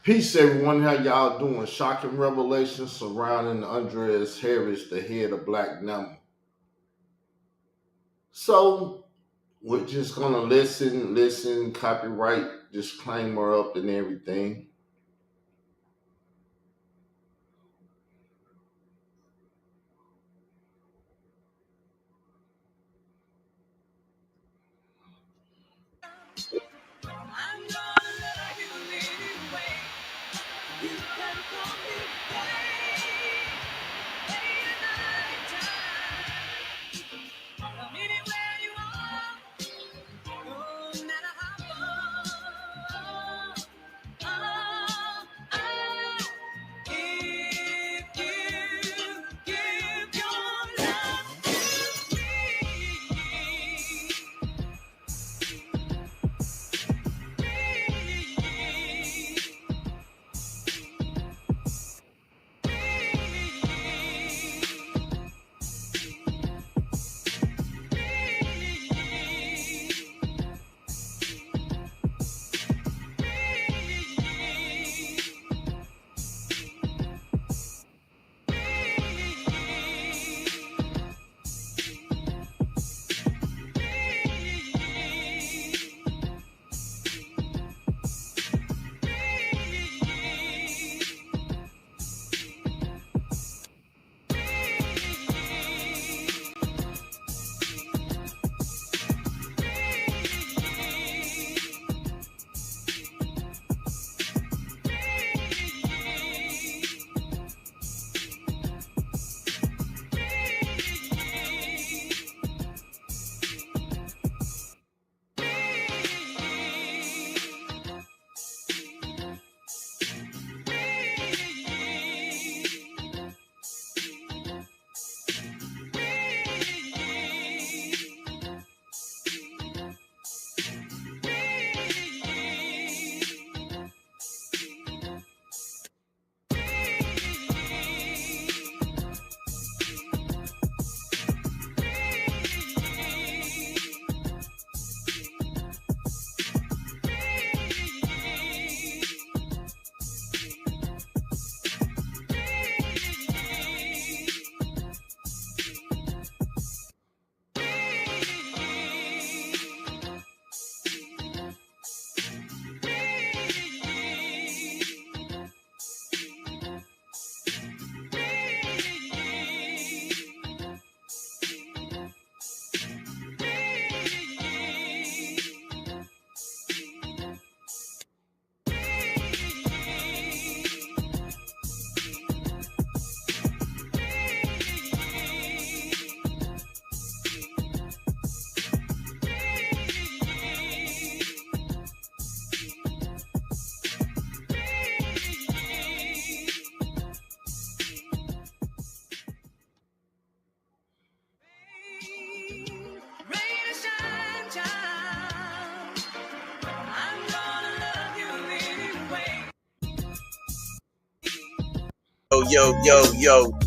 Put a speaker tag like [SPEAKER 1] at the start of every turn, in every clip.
[SPEAKER 1] Peace, everyone. How y'all doing? Shocking revelations surrounding Andreas Harris, the head of Black N.A.M.B.L.E. So we're just gonna listen, copyright disclaimer up and everything.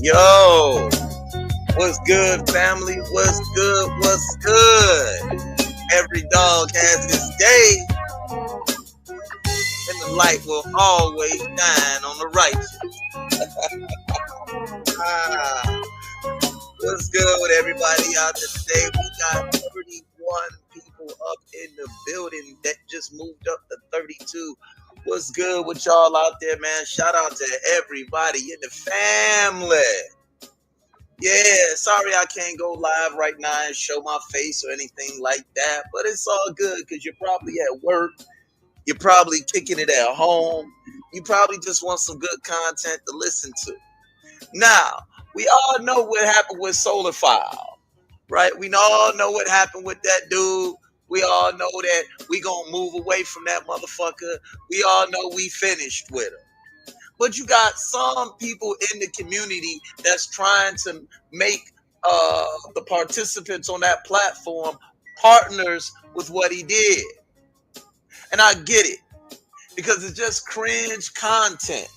[SPEAKER 2] Yo. What's good, family? What's good? What's good? Every dog has his day, and the light will always shine on the righteous. Ah, what's good with everybody out there today? We got 31 people up in the building that just moved up to 32. What's good with y'all out there, man? Shout out to everybody in the family. Yeah, sorry I can't go live right now and show my face or anything like that, but it's all good because you're probably at work. You're probably kicking it at home. You probably just want some good content to listen to. Now, we all know what happened with Solar File, right? We all know what happened with that dude. We all know that we gonna move away from that motherfucker. We all know we finished with him. But you got some people in the community that's trying to make the participants on that platform partners with what he did. And I get it because it's just cringe content.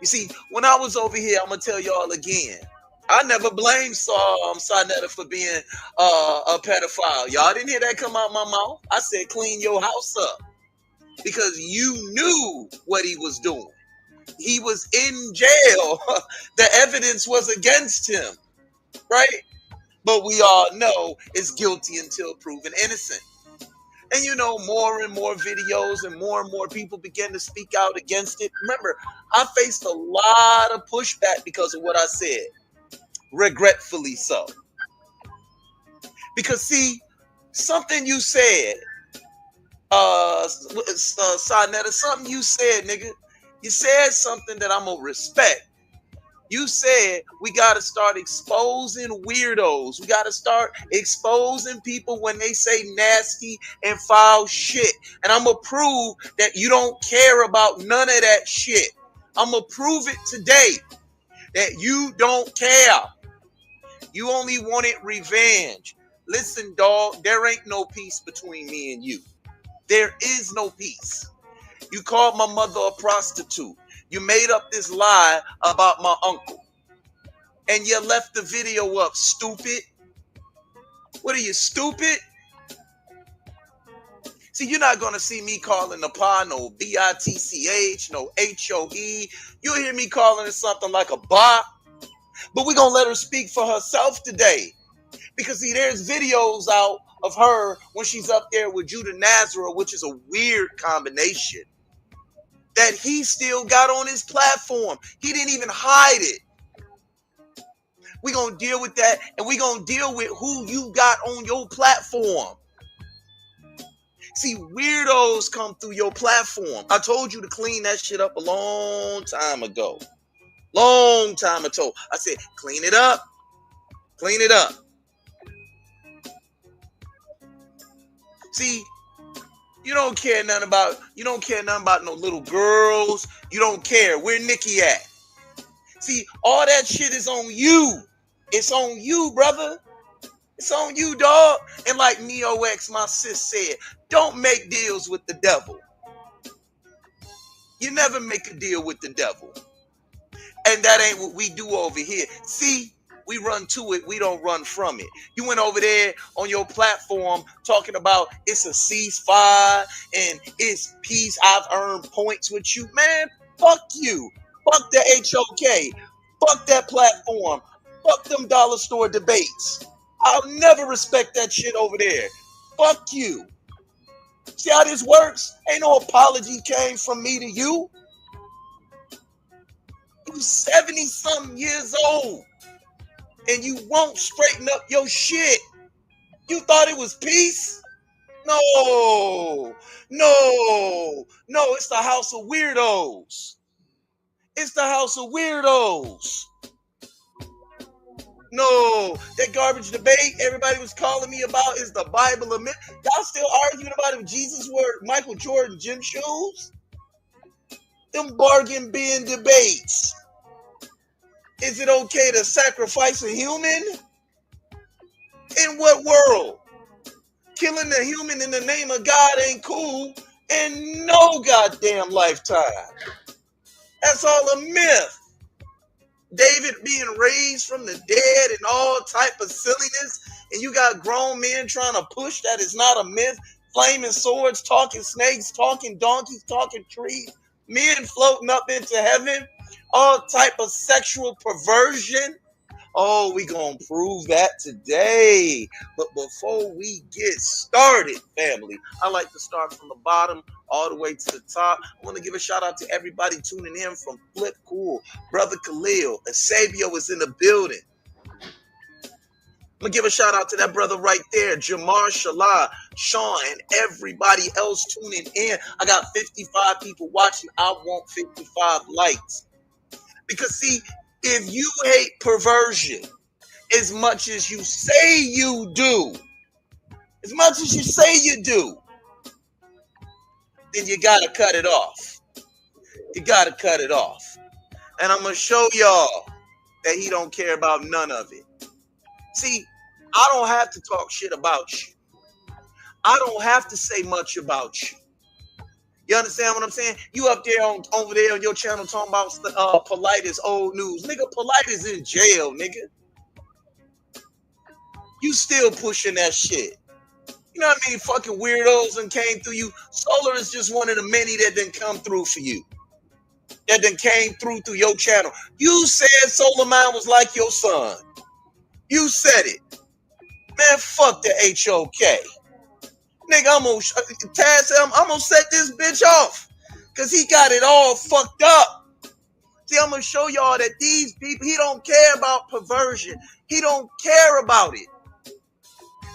[SPEAKER 2] You see, when I was over here, I'm going to tell y'all again, I never blamed Sarnetta for being a pedophile. Y'all didn't hear that come out my mouth. I said, clean your house up. because you knew what he was doing. He was in jail. The evidence was against him, right? But we all know it's guilty until proven innocent. And more and more videos and more people began to speak out against it. Remember, I faced a lot of pushback because of what I said. Regretfully so. Because see, something you said, Sonetta, something you said, nigga. You said something that I'm gonna respect. You said we got to start exposing weirdos. We got to start exposing people when they say nasty and foul shit. And I'm going to prove that you don't care about none of that shit. I'm going to prove it today that you don't care. You only wanted revenge. Listen, dog, there ain't no peace between me and you. There is no peace. You called my mother a prostitute. You made up this lie about my uncle. And you left the video up, stupid. What are you, stupid? See, you're not going to see me calling the pa no B-I-T-C-H, no H-O-E. You'll hear me calling it something like a bot. But we're going to let her speak for herself today. Because, see, there's videos out of her when she's up there with Judah Nazareth, which is a weird combination, that he still got on his platform. He didn't even hide it. We're going to deal with that, and we're going to deal with who you got on your platform. See, weirdos come through your platform. I told you to clean that shit up a long time ago. Long time ago. I said, clean it up. Clean it up. See, you don't care nothing about no little girls. You don't care. Where Nikki at? See, all that shit is on you. It's on you, brother. It's on you, dog. And like Neo X, my sis, said, don't make deals with the devil. You never make a deal with the devil. And that ain't what we do over here. See, we run to it. We don't run from it. You went over there on your platform talking about it's a ceasefire and it's peace. I've earned points with you. Man, fuck you. Fuck the HOK. Fuck that platform. Fuck them dollar store debates. I'll never respect that shit over there. Fuck you. See how this works? Ain't no apology came from me to you. You 70-something years old. And you won't straighten up your shit. You thought it was peace? No. It's the house of weirdos. It's the house of weirdos. No, that garbage debate everybody was calling me about is the Bible of myth. Y'all still arguing about if Jesus wore Michael Jordan gym shoes? Them bargain bin debates. Is it okay to sacrifice a human? In what world? Killing a human in the name of God ain't cool in no goddamn lifetime. That's all a myth. David being raised from the dead and all type of silliness, and you got grown men trying to push that it's not a myth. Flaming swords, talking snakes, talking donkeys, talking trees, men floating up into heaven, all type of sexual perversion. Oh, we gonna prove that today. But before we get started, family, I like to start from the bottom all the way to the top. I want to give a shout out to everybody tuning in from Flip Cool, Brother Khalil, Asabio is in the building. I'm gonna give a shout out to that brother right there, Jamar Shalah, Sean, and everybody else tuning in. I got 55 people watching. I want 55 likes. Because see, if you hate perversion as much as you say you do, then you gotta cut it off. You gotta cut it off. And I'm gonna show y'all that he don't care about none of it. See, I don't have to talk shit about you. I don't have to say much about you. You understand what I'm saying? You up there over there on your channel talking about Polite is old news. Nigga, Polite is in jail, nigga. You still pushing that shit. You know how many fucking weirdos that came through you? Solar is just one of the many that didn't come through for you. That done came through your channel. You said Solar Man was like your son. You said it. Man, fuck the HOK. Nigga, I'm gonna set this bitch off. Cause he got it all fucked up. See, I'm gonna show y'all that these people, he don't care about perversion. He don't care about it.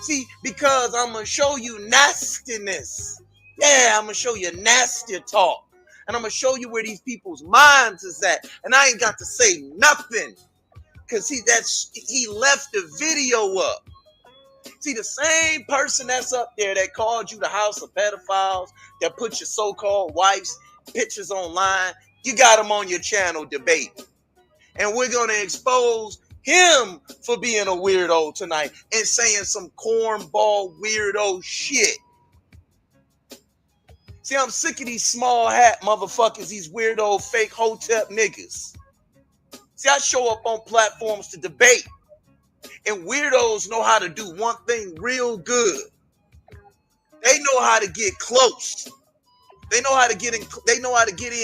[SPEAKER 2] See, because I'm gonna show you nastiness. Yeah, I'm gonna show you nasty talk. And I'm gonna show you where these people's minds is at. And I ain't got to say nothing. Cause he left the video up. See, the same person that's up there that called you the house of pedophiles, that put your so-called wife's pictures online, you got him on your channel debating. And we're going to expose him for being a weirdo tonight and saying some cornball weirdo shit. See, I'm sick of these small hat motherfuckers, these weirdo fake hotep niggas. See, I show up on platforms to debate. And weirdos know how to do one thing real good. They know how to get close. They know how to get in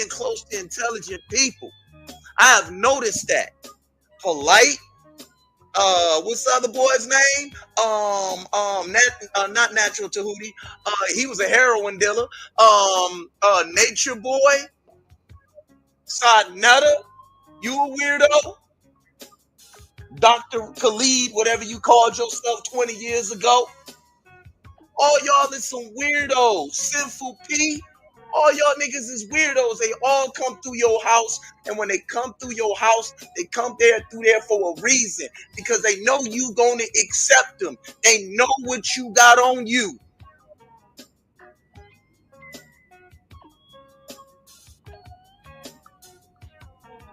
[SPEAKER 2] close to intelligent people. I have noticed that. Polite. What's the other boy's name? Not Natural Tahuti. He was a heroin dealer. Nature Boy. Sadnetta. You a weirdo? Dr. Khalid, whatever you called yourself 20 years ago. All y'all is some weirdos. Sinful P. All y'all niggas is weirdos. They all come through your house. And when they come through your house, they come through there for a reason. Because they know you gonna accept them. They know what you got on you.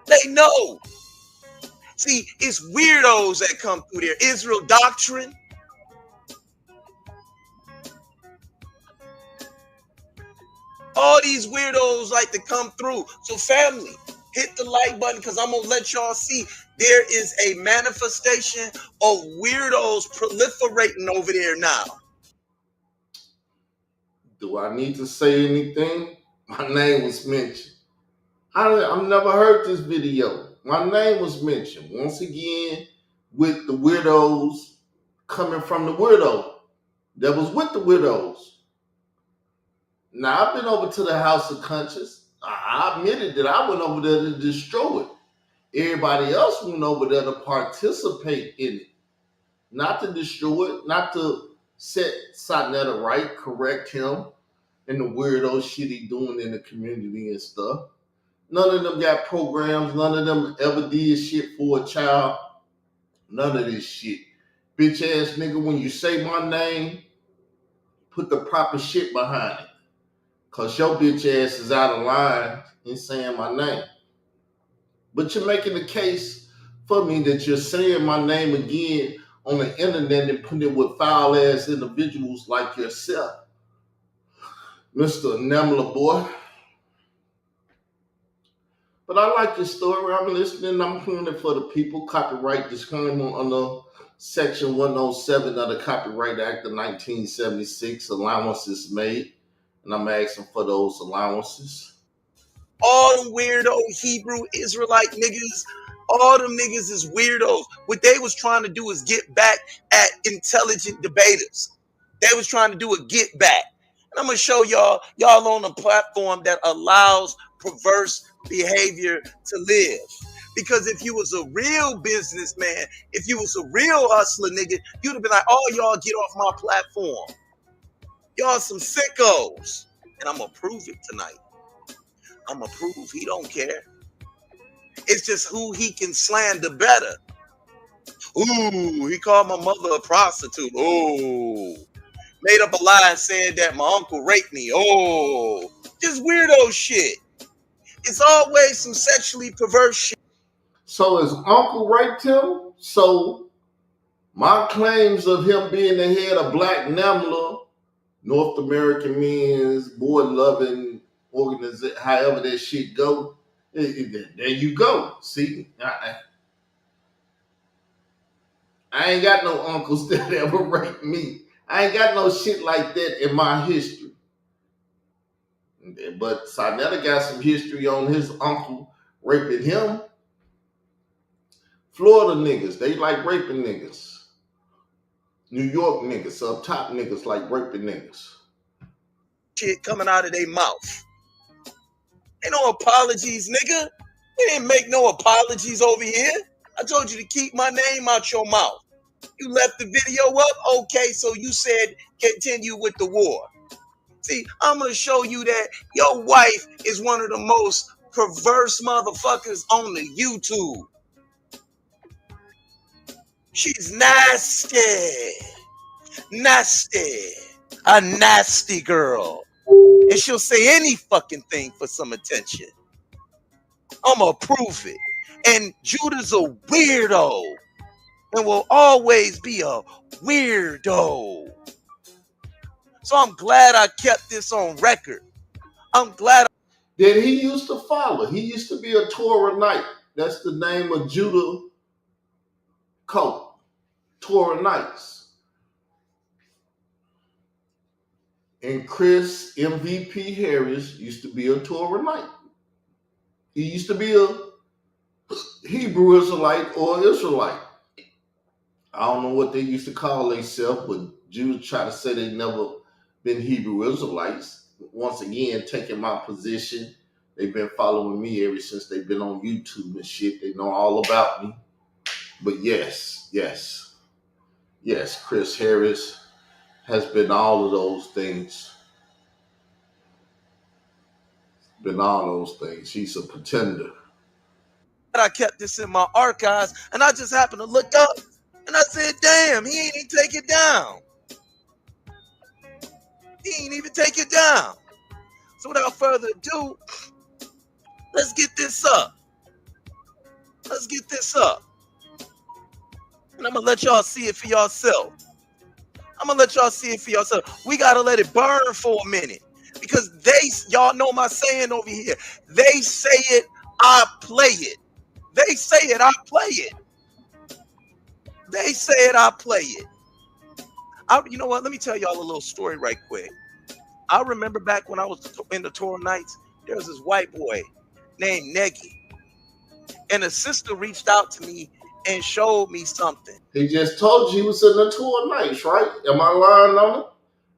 [SPEAKER 2] They know. See, it's weirdos that come through there. Israel Doctrine. All these weirdos like to come through. So family, hit the like button because I'm going to let y'all see there is a manifestation of weirdos proliferating over there now.
[SPEAKER 1] Do I need to say anything? My name was mentioned. I've never heard this video. My name was mentioned. Once again, with the weirdos coming from the weirdo that was with the weirdos. Now, I've been over to the House of Conscience. I admitted that I went over there to destroy it. Everybody else went over there to participate in it. Not to destroy it, not to set Satnetta right, correct him, and the weirdo shit he doing in the community and stuff. None of them got programs. None of them ever did shit for a child. None of this shit. Bitch ass nigga, when you say my name, put the proper shit behind it. Cause your bitch ass is out of line in saying my name. But you're making the case for me that you're saying my name again on the internet and putting it with foul ass individuals like yourself. Mr. N.A.M.B.L.E boy. But I like your story. I'm listening. I'm hearing it for the people. Copyright disclaimer under Section 107 of the Copyright Act of 1976. Allowances made. And I'm asking for those allowances.
[SPEAKER 2] All them weirdo Hebrew Israelite niggas, all them niggas is weirdos. What they was trying to do is get back at intelligent debaters. They was trying to do a get back. And I'm going to show y'all on a platform that allows perverse behavior to live. Because if you was a real businessman, if you was a real hustler nigga, you'd have been like, oh, y'all get off my platform. Y'all some sickos. And I'm going to prove it tonight. I'm going to prove he don't care. It's just who he can slander better. Ooh, he called my mother a prostitute. Oh, made up a lie and said that my uncle raped me. Oh, just weirdo shit. It's always some sexually perverse shit.
[SPEAKER 1] So his uncle raped him. So my claims of him being the head of Black N.A.M.B.L.E, North American Men's Board Loving Organization, however that shit go, there you go. See, I ain't got no uncles that ever raped me. I ain't got no shit like that in my history. But Sinetta got some history on his uncle raping him. Florida niggas, they like raping niggas. New York niggas, up top niggas like raping niggas.
[SPEAKER 2] Shit coming out of their mouth. Ain't no apologies, nigga. We didn't make no apologies over here. I told you to keep my name out your mouth. You left the video up? Okay, so you said continue with the war. See, I'm going to show you that your wife is one of the most perverse motherfuckers on the YouTube. She's nasty. Nasty. A nasty girl. And she'll say any fucking thing for some attention. I'm going to prove it. And Judah's a weirdo. And will always be a weirdo. So I'm glad I kept this on record. I'm glad.
[SPEAKER 1] That he used to follow. He used to be a Torah Knight. That's the name of Judah cult. Torah Knights. And Chris MVP Harris used to be a Torah Knight. He used to be a Hebrew Israelite or Israelite. I don't know what they used to call themselves, but Jews try to say they never been Hebrew Israelites. Once again, taking my position. They've been following me ever since they've been on YouTube and shit. They know all about me. But yes, Chris Harris has been all of those things. Been all those things. He's a pretender.
[SPEAKER 2] I kept this in my archives, and I just happened to look up, and I said, damn, he ain't even take it down. He ain't even take it down. So without further ado, let's get this up. Let's get this up. And I'm going to let y'all see it for yourself. We got to let it burn for a minute. Because y'all know my saying over here. They say it, I play it. They say it, I play it. They say it, I play it. You know what? Let me tell y'all a little story right quick. I remember back when I was in the Torah Nights, there was this white boy named N.A.M.B.L.E. And a sister reached out to me and showed me something.
[SPEAKER 1] He just told you he was in the Torah Nights, right? Am I lying on him?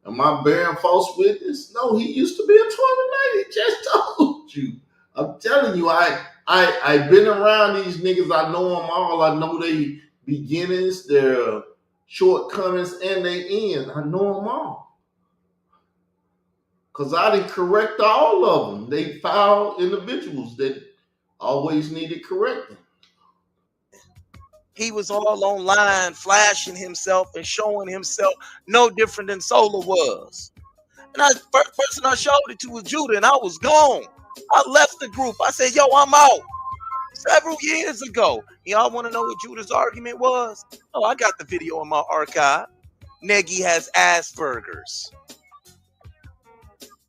[SPEAKER 1] Am I bearing false witness? No, he used to be a Torah Night. He just told you. I'm telling you, I've been around these niggas. I know them all. I know their beginnings, their shortcomings, and their ends. I know them all. Because I didn't correct all of them. They foul individuals that always needed correcting.
[SPEAKER 2] He was all online flashing himself and showing himself no different than Solar was. And the first person I showed it to was Judah, and I was gone. I left the group. I said, yo, I'm out. Several years ago. Y'all want to know what Judah's argument was? Oh, I got the video in my archive. Negi has Asperger's.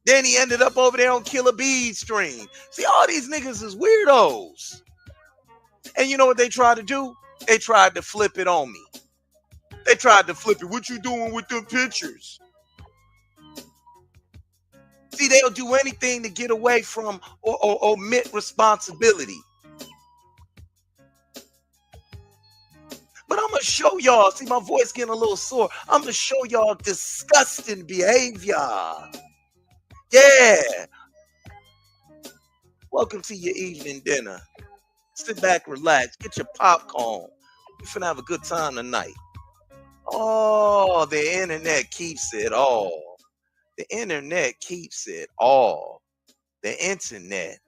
[SPEAKER 2] Then he ended up over there on Killer Bee's stream. See, all these niggas is weirdos. And you know what they tried to do? They tried to flip it on me. They tried to flip it. What you doing with them pictures? See, they'll do anything to get away from or omit responsibility. But I'm going to show y'all. See, my voice getting a little sore. I'm going to show y'all disgusting behavior. Yeah. Welcome to your evening dinner. Sit back, relax, get your popcorn. We're finna have a good time tonight. Oh, the internet keeps it all. The internet keeps it all. The internet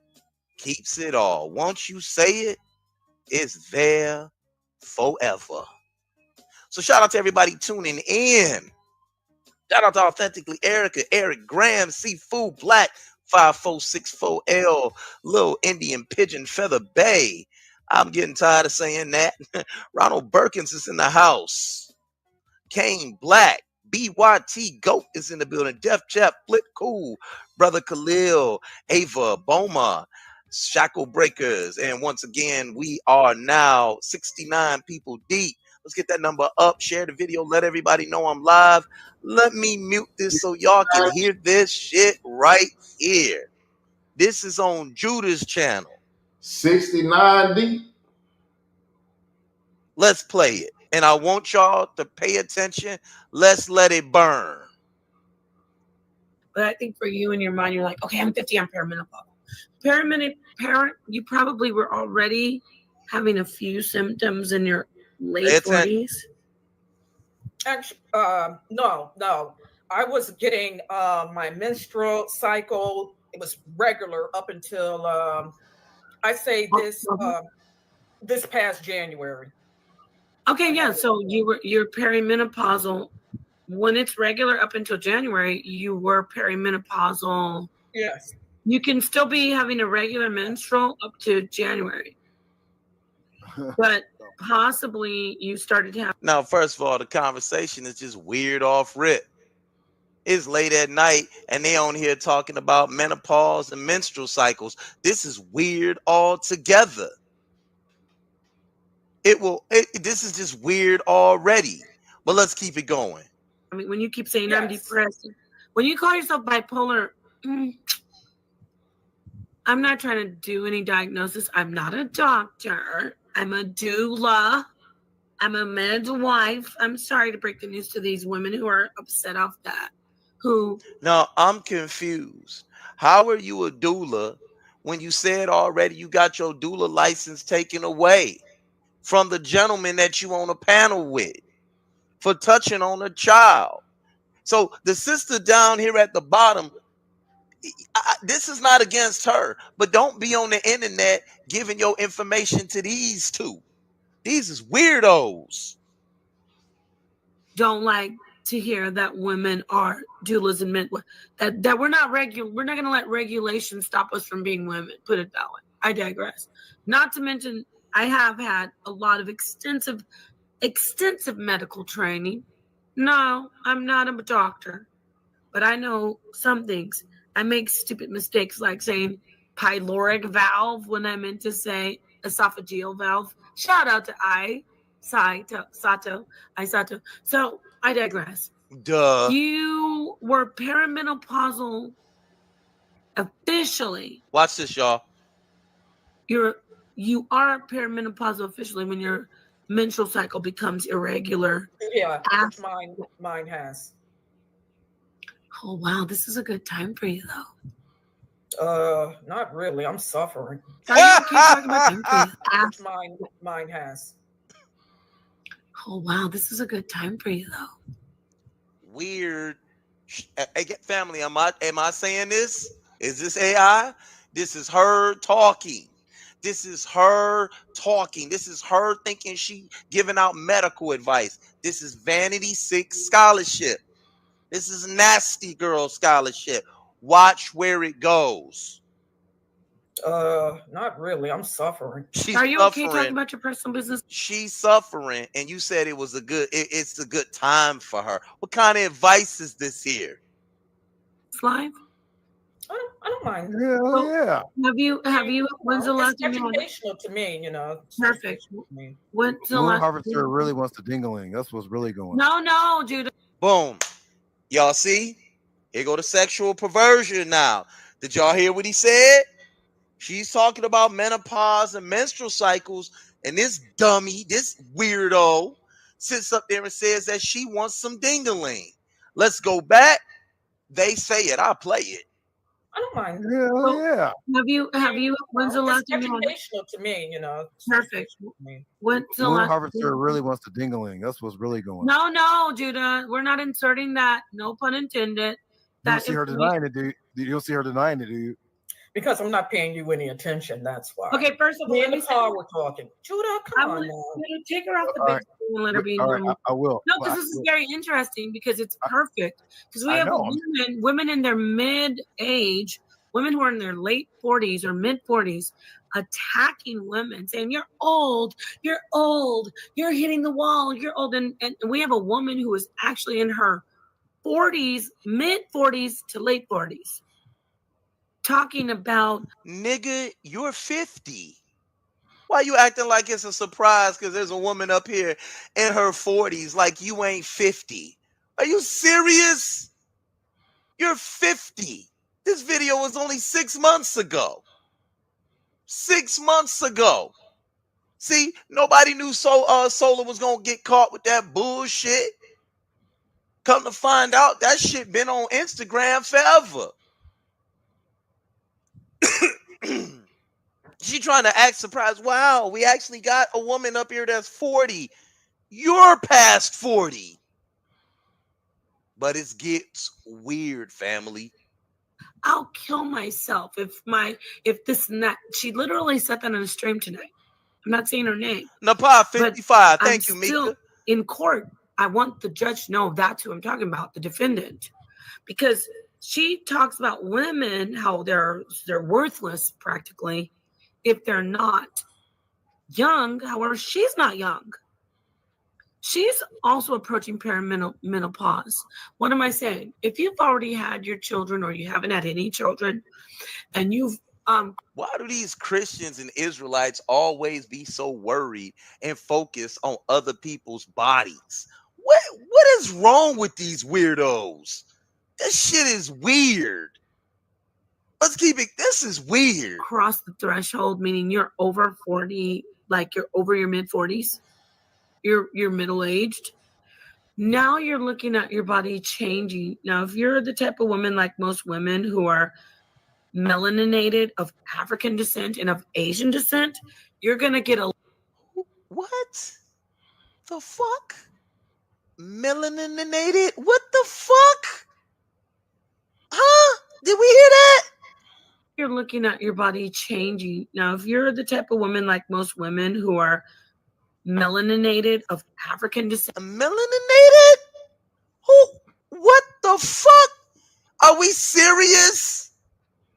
[SPEAKER 2] keeps it all. Once you say it, it's there forever. So shout out to everybody tuning in. Shout out to Authentically Erica, Eric Graham, Seafood Black, 5464L, Little Indian Pigeon Feather Bay. I'm getting tired of saying that. Ronald Perkins is in the house. Kane Black, BYT Goat is in the building. Def Chef, Flip Cool, Brother Khalil, Ava Boma, Shackle Breakers. And once again, we are now 69 people deep. Let's get that number up. Share the video. Let everybody know I'm live. Let me mute this so y'all can hear this shit right here. This is on Judah's channel.
[SPEAKER 1] 69 deep.
[SPEAKER 2] Let's play it. And I want y'all to pay attention. Let's let it burn.
[SPEAKER 3] But I think for you in your mind, you're like, okay, I'm 50, I'm perimenopause. You probably were already having a few symptoms in your late 40s.
[SPEAKER 4] Actually, no. I was getting my menstrual cycle. It was regular up until I say this past January.
[SPEAKER 3] Okay, yeah. So you're perimenopausal. When it's regular up until January, you were perimenopausal.
[SPEAKER 4] Yes.
[SPEAKER 3] You can still be having a regular menstrual up to January. But possibly you started to have.
[SPEAKER 2] Now, first of all, the conversation is just weird off rip. It's late at night and they on here talking about menopause and menstrual cycles. This is weird altogether. This is just weird already. But let's keep it going.
[SPEAKER 3] I mean, when you keep saying I'm depressed, when you call yourself bipolar, I'm not trying to do any diagnosis. I'm not a doctor. I'm a doula. I'm a midwife. I'm sorry to break the news to these women who are upset off that.
[SPEAKER 2] Now, I'm confused. How are you a doula when you said already you got your doula license taken away from the gentleman that you on a panel with for touching on a child? So the sister down here at the bottom, this is not against her, but don't be on the internet giving your information to these two. These is weirdos.
[SPEAKER 3] Don't like to hear that women are doulas and midwives. That we're not going to let regulation stop us from being women. Put it that way. I digress. Not to mention, I have had a lot of extensive medical training. No, I'm not a doctor, but I know some things. I make stupid mistakes like saying pyloric valve when I meant to say esophageal valve. Shout out to Sato. So I digress.
[SPEAKER 2] Duh.
[SPEAKER 3] You were perimenopausal officially.
[SPEAKER 2] Watch this, y'all.
[SPEAKER 3] You are perimenopausal officially when your menstrual cycle becomes irregular.
[SPEAKER 4] Yeah, which mine has.
[SPEAKER 3] Oh wow, this is a good time for you though.
[SPEAKER 4] Not really. I'm suffering.
[SPEAKER 3] Are you okay talking about time for you?
[SPEAKER 4] Which mine has.
[SPEAKER 3] Oh wow, this is a good time for you though.
[SPEAKER 2] Weird. Family, am I saying this? Is this AI? This is her talking. This is her talking. This is her thinking she giving out medical advice. This is Vanity 6 scholarship. This is nasty girl scholarship. Watch where it goes.
[SPEAKER 4] Not really. I'm suffering.
[SPEAKER 3] Are you okay talking about your personal business?
[SPEAKER 2] She's suffering, and you said it was it's a good time for her. What kind of advice is this here?
[SPEAKER 3] It's live.
[SPEAKER 4] I don't mind.
[SPEAKER 5] Yeah.
[SPEAKER 3] Have you? When's the last time?
[SPEAKER 4] It's educational to me,
[SPEAKER 3] Perfect. When's the last?
[SPEAKER 5] Harvester really wants to dingling. That's what's really going
[SPEAKER 3] on. No, Judah.
[SPEAKER 2] Boom. Y'all see? Here go the sexual perversion now. Did y'all hear what he said? She's talking about menopause and menstrual cycles, and this dummy, this weirdo, sits up there and says that she wants some dingling. Let's go back. They say it. I'll play it.
[SPEAKER 4] I don't mind.
[SPEAKER 5] Yeah.
[SPEAKER 3] Have you? When's the last time?
[SPEAKER 4] It's educational to me,
[SPEAKER 3] Perfect. When's the last?
[SPEAKER 5] Harvester really wants to dingling. That's what's really going
[SPEAKER 3] on. No, Judah. We're not inserting that. No pun intended.
[SPEAKER 5] You'll see her denying it, do you?
[SPEAKER 4] Because I'm not paying you any attention. That's why.
[SPEAKER 3] Okay, first of all,
[SPEAKER 4] in the car we're talking. Judah, come on now.
[SPEAKER 3] Take her off the bed and let her be normal.
[SPEAKER 5] I will.
[SPEAKER 3] No, because this is very interesting because it's perfect. Because we have women in their mid-age, women who are in their late 40s or mid-40s, attacking women, saying, you're old, you're hitting the wall, you're old. And we have a woman who is actually in her 40s, mid-40s to late 40s. Talking about
[SPEAKER 2] nigga, you're 50. Why you acting like it's a surprise because there's a woman up here in her 40s like you ain't 50? Are you serious? You're 50. This video was only 6 months ago. 6 months ago. See, nobody knew Solar was going to get caught with that bullshit. Come to find out, that shit been on Instagram forever. She trying to act surprised. Wow, we actually got a woman up here that's 40. You're past 40. But it gets weird, family.
[SPEAKER 3] I'll kill myself if this and that. She literally said that on a stream tonight. I'm not saying her name.
[SPEAKER 2] Napa 55. Thank you,
[SPEAKER 3] still
[SPEAKER 2] Mika.
[SPEAKER 3] In court. I want the judge to know that's who I'm talking about, the defendant, because she talks about women, how they're worthless practically if they're not young. However, she's not young. She's also approaching perimenopause. What am I saying? If you've already had your children or you haven't had any children and you've
[SPEAKER 2] why do these Christians and Israelites always be so worried and focused on other people's bodies? What is wrong with these weirdos? This shit is weird. Let's keep it. This is weird.
[SPEAKER 3] Cross the threshold, meaning you're over 40, like you're over your mid 40s. You're middle aged. Now you're looking at your body changing. Now, if you're the type of woman like most women who are melaninated, of African descent and of Asian descent, you're gonna get a
[SPEAKER 2] what the fuck? Melaninated? What the fuck? Huh? Did we hear that?
[SPEAKER 3] You're looking at your body changing. Now, if you're the type of woman like most women who are melaninated, of African descent.
[SPEAKER 2] Melaninated? Who? What the fuck? Are we serious?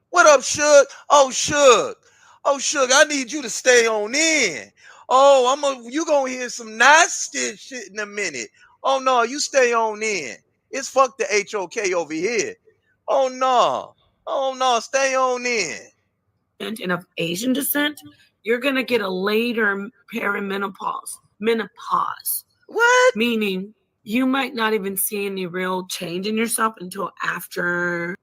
[SPEAKER 2] What up, Suge? Oh, Suge. Oh, Suge, I need you to stay on in. Oh, you gonna hear some nasty shit in a minute. Oh no, you stay on in. It's fuck the HOK over here. Oh no, stay on in.
[SPEAKER 3] And of Asian descent, you're gonna get a later perimenopause. Menopause.
[SPEAKER 2] What?
[SPEAKER 3] Meaning you might not even see any real change in yourself until after.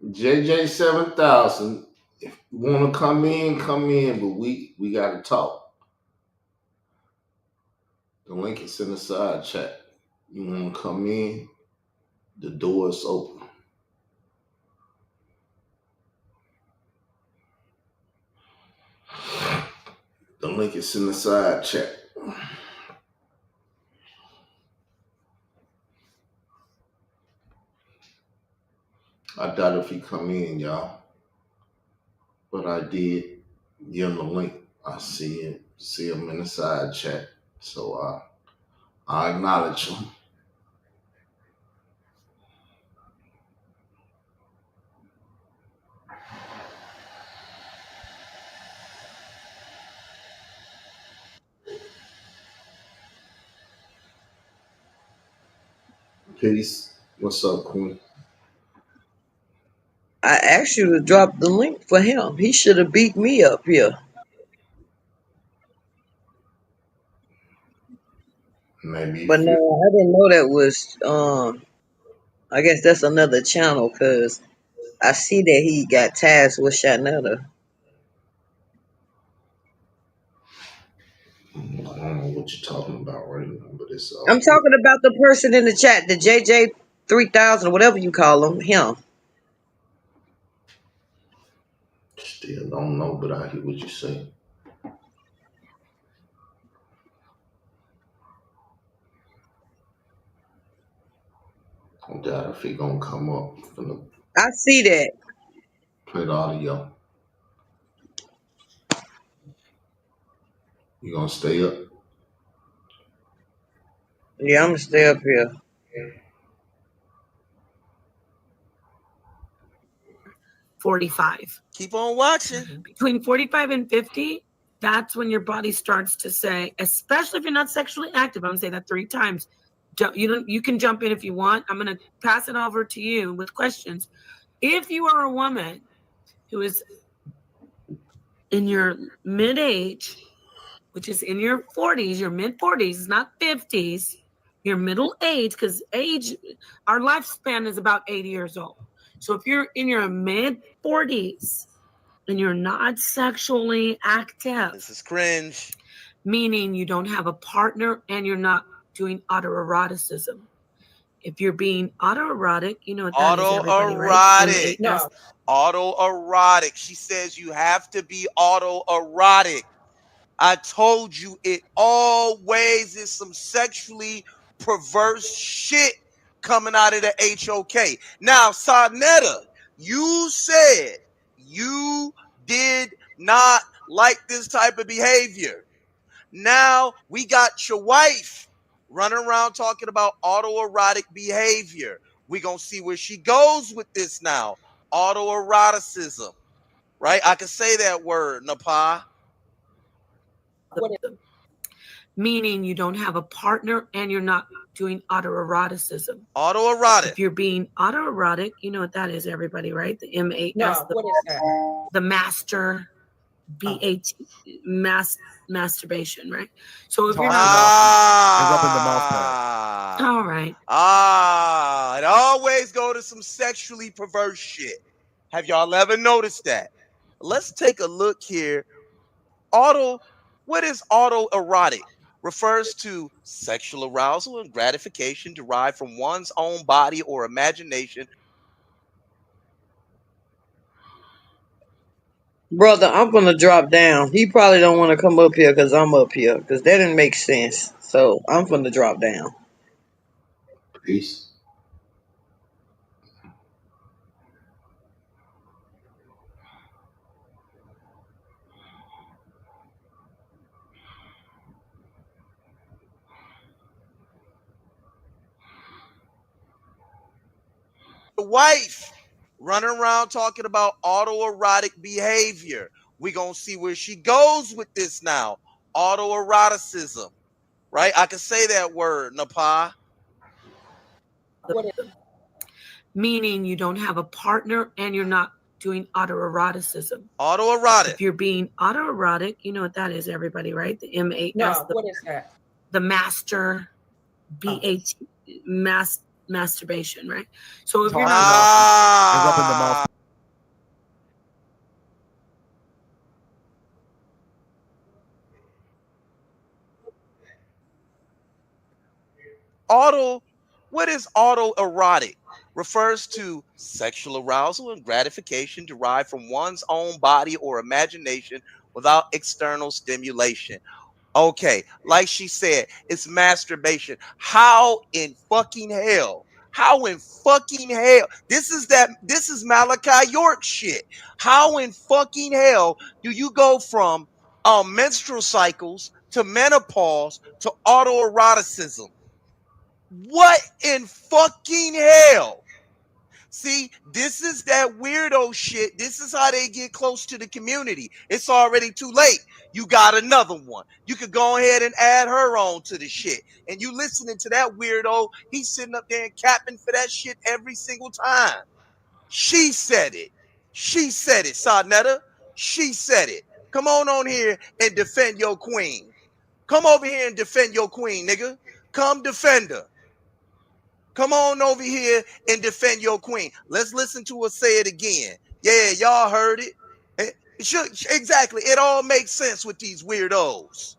[SPEAKER 1] JJ 7000. If you want to come in, but we got to talk. The link is in the side chat. You want to come in, the door is open. The link is in the side chat. I doubt if he come in, y'all. But I did give him the link. I see him in the side chat. So I acknowledge him. Peace. What's up, Queen?
[SPEAKER 6] I asked you to drop the link for him. He should have beat me up here.
[SPEAKER 1] Maybe.
[SPEAKER 6] But no, I didn't know that was. I guess that's another channel because I see that he got ties with Shanetta.
[SPEAKER 1] I don't know what you're talking about right now, but it's
[SPEAKER 6] I'm talking about the person in the chat, the JJ 3000, whatever you call him. Him.
[SPEAKER 1] Still don't know, but I hear what you say. I doubt if he gonna come up.
[SPEAKER 6] I see that.
[SPEAKER 1] Play the audio. You gonna stay up?
[SPEAKER 6] Yeah, I'm gonna stay up here.
[SPEAKER 3] 45.
[SPEAKER 2] Keep on watching.
[SPEAKER 3] Between 45 and 50, that's when your body starts to say, especially if you're not sexually active. I'm gonna say that 3 times. You can jump in if you want. I'm gonna pass it over to you with questions. If you are a woman who is in your mid-age, which is in your 40s, your mid-40s, not 50s, your middle age, because age, our lifespan is about 80 years old. So if you're in your mid-40s and you're not sexually active,
[SPEAKER 2] this is cringe.
[SPEAKER 3] meaning you don't have a partner and you're not doing autoeroticism. If you're being autoerotic, you know what that is, everybody, right?
[SPEAKER 2] Autoerotic.
[SPEAKER 4] No.
[SPEAKER 2] Autoerotic. She says you have to be autoerotic. I told you it always is some sexually perverse shit coming out of the HOK. Now, Sarnetta, you said you did not like this type of behavior. Now we got your wife running around talking about autoerotic behavior. We're going to see where she goes with this now. Autoeroticism, right? I can say that word, Napa.
[SPEAKER 3] Meaning you don't have a partner and you're not doing autoeroticism.
[SPEAKER 2] Autoerotic.
[SPEAKER 3] If you're being autoerotic, you know what that is, everybody, right? The M-A-S,
[SPEAKER 4] No. What is that?
[SPEAKER 3] the master, B-A-T, masturbation, right? So if you're not,
[SPEAKER 5] And rubbing the mouth pad.
[SPEAKER 3] all right.
[SPEAKER 2] It always go to some sexually perverse shit. Have y'all ever noticed that? Let's take a look here. What is autoerotic? Refers to sexual arousal and gratification derived from one's own body or imagination.
[SPEAKER 6] Brother, I'm gonna drop down. He probably don't want to come up here because I'm up here because that didn't make sense. So I'm gonna drop down.
[SPEAKER 1] Peace.
[SPEAKER 2] The wife running around talking about autoerotic behavior. We're going to see where she goes with this now. Autoeroticism, right? I can say that word, Napa.
[SPEAKER 3] Meaning you don't have a partner and you're not doing autoeroticism.
[SPEAKER 2] Autoerotic.
[SPEAKER 3] If you're being autoerotic, you know what that is, everybody, right? The M-A-S,
[SPEAKER 4] No. What is that?
[SPEAKER 3] the master, B-A-T, masturbation, right? So if you're not,
[SPEAKER 5] And rubbing the mouth.
[SPEAKER 2] What is autoerotic? Refers to sexual arousal and gratification derived from one's own body or imagination without external stimulation. Okay, like she said, it's masturbation. How in fucking hell? How in fucking hell? This is Malachi York shit. How in fucking hell do you go from menstrual cycles to menopause to autoeroticism? What in fucking hell? See, this is that weirdo shit. This is how they get close to the community. It's already too late. You got another one. You could go ahead and add her on to the shit. And you listening to that weirdo, he's sitting up there and capping for that shit every single time. She said it. She said it, Sarnetta. She said it. Come on here and defend your queen. Come over here and defend your queen, nigga. Come defend her. Come on over here and defend your queen. Let's listen to her say it again. Yeah, y'all heard it. Exactly. It all makes sense with these weirdos.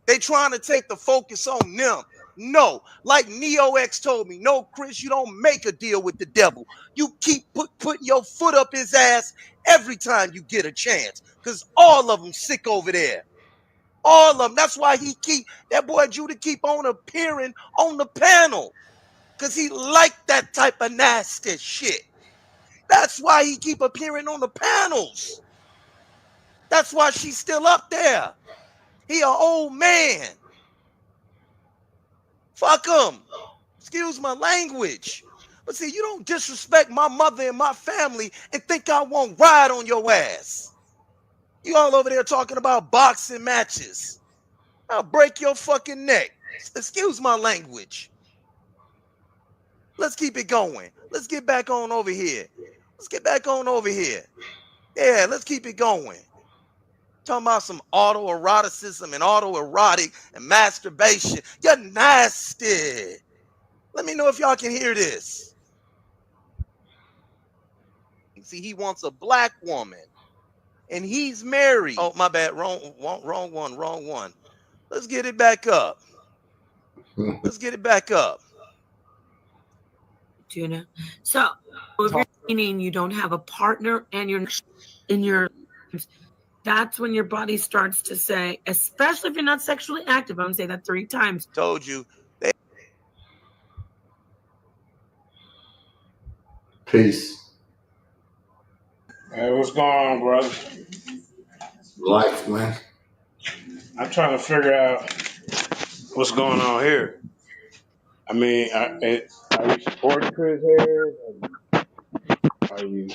[SPEAKER 2] They trying to take the focus on them. No, like Neo X told me, no, Chris, you don't make a deal with the devil. You keep putting your foot up his ass every time you get a chance, because all of them sick over there. All of them. That's why that boy Judah keep on appearing on the panel. Because he liked that type of nasty shit. That's why he keep appearing on the panels. That's why she's still up there. He an old man. Fuck him. Excuse my language. But see, you don't disrespect my mother and my family and think I won't ride on your ass. You all over there talking about boxing matches. I'll break your fucking neck. Excuse my language. Let's keep it going. Let's get back on over here. Let's get back on over here. Yeah, let's keep it going. Talking about some autoeroticism and autoerotic and masturbation. You're nasty. Let me know if y'all can hear this. See, he wants a black woman, and he's married. Oh, my bad. Wrong one. Let's get it back up. Let's get it back up.
[SPEAKER 3] Tuna. So if you're meaning you don't have a partner and you're in your, that's when your body starts to say, especially if you're not sexually active, I'm gonna say that 3 times.
[SPEAKER 2] Told you.
[SPEAKER 1] Peace.
[SPEAKER 7] Hey, what's going on, brother?
[SPEAKER 1] Life, man.
[SPEAKER 7] I'm trying to figure out what's going on here. I mean, are you supporting Chris Harris? Are you?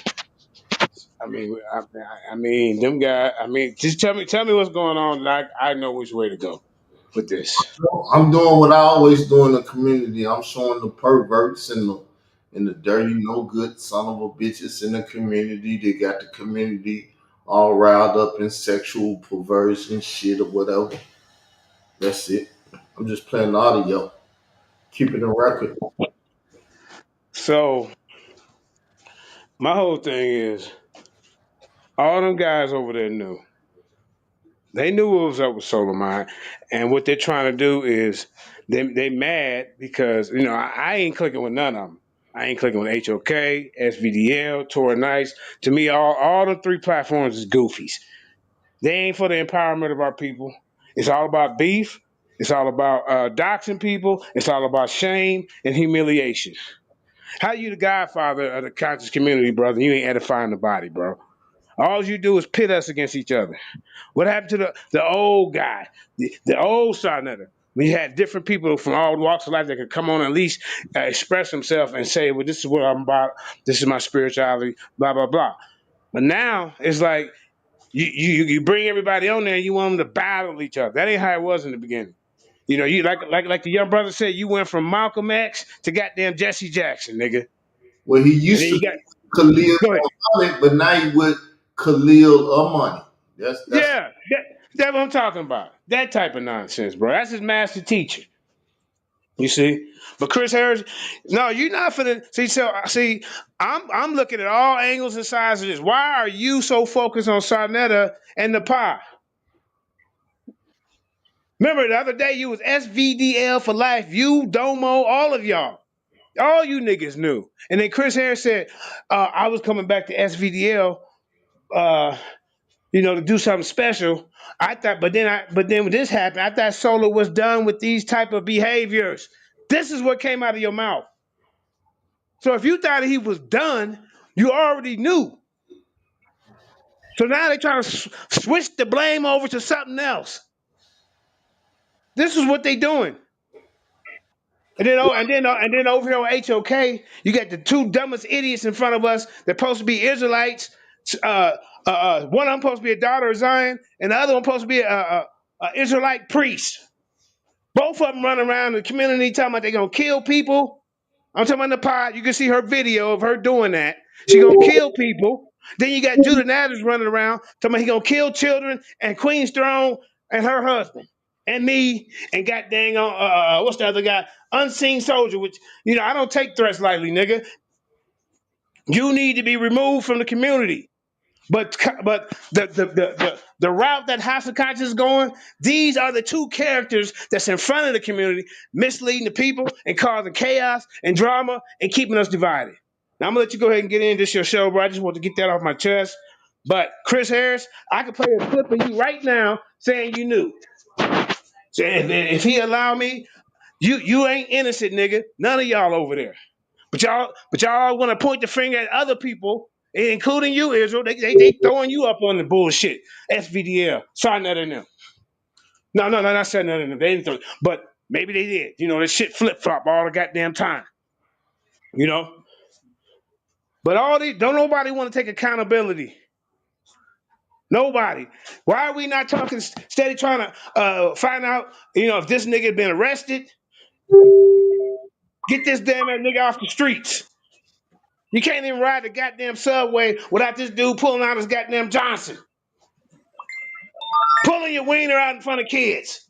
[SPEAKER 7] I mean, them guys. I mean, just tell me what's going on. I know which way to go with this.
[SPEAKER 1] I'm doing what I always do in the community. I'm showing the perverts and the dirty, no good son of a bitches in the community. They got the community all riled up in sexual perversion shit or whatever. That's it. I'm just playing the audio, keeping a record.
[SPEAKER 7] So my whole thing is, all them guys over there knew. They knew what was up with Solar Mind, and what they're trying to do is they mad because I ain't clicking with none of them. I ain't clicking with HOK, SVDL, Tora Nice. To me, all the 3 platforms is goofies. They ain't for the empowerment of our people. It's all about beef. It's all about doxing people. It's all about shame and humiliation. How you the godfather of the conscious community, brother? You ain't edifying the body, bro. All you do is pit us against each other. What happened to the old guy, the old Sarnetta? We had different people from all walks of life that could come on and at least express themselves and say, well, this is what I'm about. This is my spirituality, blah, blah, blah. But now it's like you bring everybody on there and you want them to battle each other. That ain't how it was in the beginning. You like the young brother said, you went from Malcolm X to goddamn Jesse Jackson, nigga.
[SPEAKER 1] Well, he
[SPEAKER 7] And then
[SPEAKER 1] used to
[SPEAKER 7] you
[SPEAKER 1] be
[SPEAKER 7] got
[SPEAKER 1] Khalil
[SPEAKER 7] go ahead.
[SPEAKER 1] Money, but now he with Khalil Money. That's
[SPEAKER 7] Yeah, that's what I'm talking about. That type of nonsense, bro. That's his master teacher. You see, but Chris Harris, no, you're not finna see. So see, I'm looking at all angles and sides of this. Why are you so focused on Sarnetta and the pie? Remember the other day you was SVDL for life. You, Domo, all of y'all, all you niggas knew. And then Chris Harris said, I was coming back to SVDL. To do something special. I thought, but then when this happened, I thought Solar was done with these type of behaviors. This is what came out of your mouth. So if you thought he was done, you already knew. So now they're trying to switch the blame over to something else. This is what they're doing. And then over here on HOK, you got the 2 dumbest idiots in front of us. They're supposed to be Israelites. One of them supposed to be a daughter of Zion, and the other one supposed to be a Israelite priest. Both of them running around the community talking about they're gonna kill people. I'm talking about the pod. You can see her video of her doing that. She gonna kill people. Then you got Judah Natters running around talking about he gonna kill children and Queen's Throne and her husband and me and god dang on what's the other guy? Unseen Soldier, which I don't take threats lightly, nigga. You need to be removed from the community. But the route that House of Conscience is going, these are the 2 characters that's in front of the community, misleading the people and causing chaos and drama and keeping us divided. Now I'm gonna let you go ahead and get into this your show, bro. I just want to get that off my chest. But Chris Harris, I can play a clip of you right now saying you knew. So if he allow me, you ain't innocent, nigga. None of y'all over there. But y'all want to point the finger at other people, including you, Israel. They throwing you up on the bullshit. SVDL, sign that in them. No, not saying that in them. They didn't throw, but maybe they did. That shit flip flop all the goddamn time. You know. But all these don't nobody want to take accountability. Nobody. Why are we not talking steady trying to find out? If this nigga been arrested, get this damn nigga off the streets. You can't even ride the goddamn subway without this dude pulling out his goddamn Johnson. pulling your wiener out in front of kids.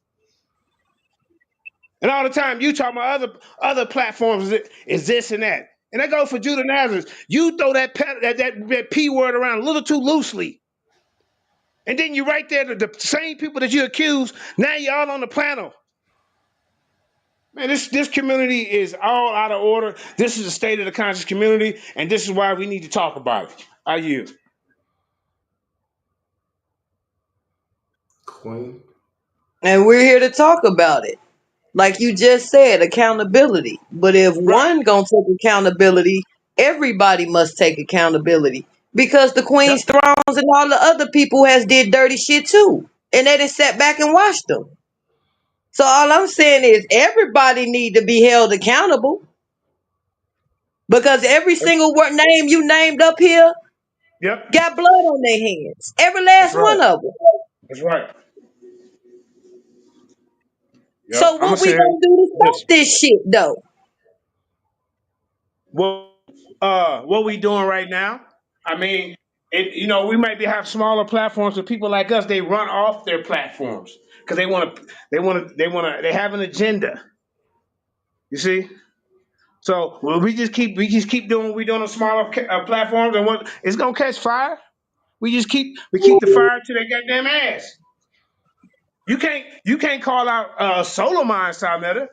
[SPEAKER 7] And all the time you talking about other platforms is this and that. And that goes for Judah Nazareth. You throw that P word around a little too loosely. And then you right there, the same people that you accuse, now you're all on the panel. Man, this community is all out of order. This is the state of the conscious community, and this is why we need to talk about it. I yield.
[SPEAKER 1] Queen.
[SPEAKER 6] And we're here to talk about it. Like you just said, accountability. But if
[SPEAKER 7] Right.
[SPEAKER 6] one gonna take accountability, everybody must take accountability. Because the
[SPEAKER 7] Yep.
[SPEAKER 6] Queen's Thrones and all the other people has did dirty shit too. And they just sat back and watched them. So all I'm saying is everybody need to be held accountable. Because every single word name you named up here
[SPEAKER 7] Yep.
[SPEAKER 6] got blood on their hands. Every
[SPEAKER 7] That's
[SPEAKER 6] last
[SPEAKER 7] right.
[SPEAKER 6] one of them.
[SPEAKER 7] That's right. Yep.
[SPEAKER 6] So
[SPEAKER 7] I'm gonna
[SPEAKER 6] what we
[SPEAKER 7] say
[SPEAKER 6] gonna do to
[SPEAKER 7] this.
[SPEAKER 6] stop this shit though?
[SPEAKER 7] What we doing right now? I mean, we might have smaller platforms, but people like us, they run off their platforms because they have an agenda. You see? So we just keep doing what we doing on smaller platforms, and what it's gonna catch fire. We keep the fire to their goddamn ass. You can't call out Solo Mine Salmetta,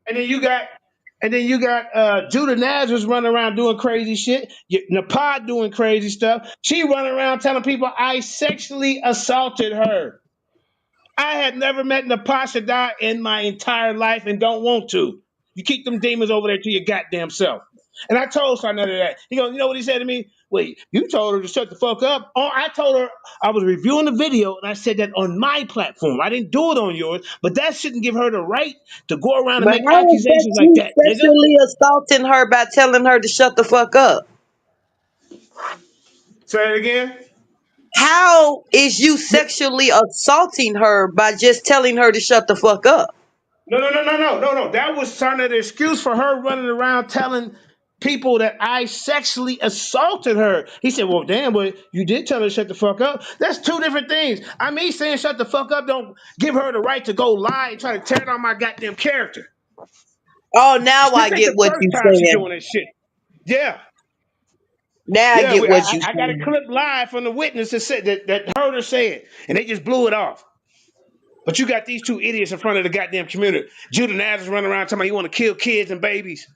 [SPEAKER 7] and then you got Judah Nazareth running around doing crazy shit. Napad doing crazy stuff. She running around telling people I sexually assaulted her. I had never met Natasha Dye in my entire life and don't want to. You keep them demons over there to your goddamn self. And I told Sarnetta that. He goes, you know what he said to me? Wait, you told her to shut the fuck up. Oh, I told her I was reviewing the video and I said that on my platform. I didn't do it on yours, but that shouldn't give her the right to go around and
[SPEAKER 6] But
[SPEAKER 7] make
[SPEAKER 6] how is that
[SPEAKER 7] accusations like
[SPEAKER 6] you
[SPEAKER 7] that, nigga.
[SPEAKER 6] sexually assaulting her by telling her to shut the fuck up?
[SPEAKER 7] Say it again.
[SPEAKER 6] How is you sexually assaulting her by just telling her to shut the fuck up?
[SPEAKER 7] No, no, no, no, no, no, no. That was kind of the excuse for her running around telling people that I sexually assaulted her. He said, well, damn, but you did tell her to shut the fuck up. That's two different things. I mean, saying shut the fuck up don't give her the right to go lie and try to tear down my goddamn character.
[SPEAKER 6] Oh, now
[SPEAKER 7] This
[SPEAKER 6] I
[SPEAKER 7] ain't
[SPEAKER 6] get
[SPEAKER 7] the
[SPEAKER 6] what
[SPEAKER 7] first
[SPEAKER 6] you
[SPEAKER 7] time she
[SPEAKER 6] saying.
[SPEAKER 7] doing this shit. Yeah.
[SPEAKER 6] Now I
[SPEAKER 7] Yeah,
[SPEAKER 6] get what you
[SPEAKER 7] I got a
[SPEAKER 6] saying.
[SPEAKER 7] clip live from the witness that said that heard her say it, and they just blew it off. But you got these two idiots in front of the goddamn community. Judah Nazareth running around talking about you want to kill kids and babies.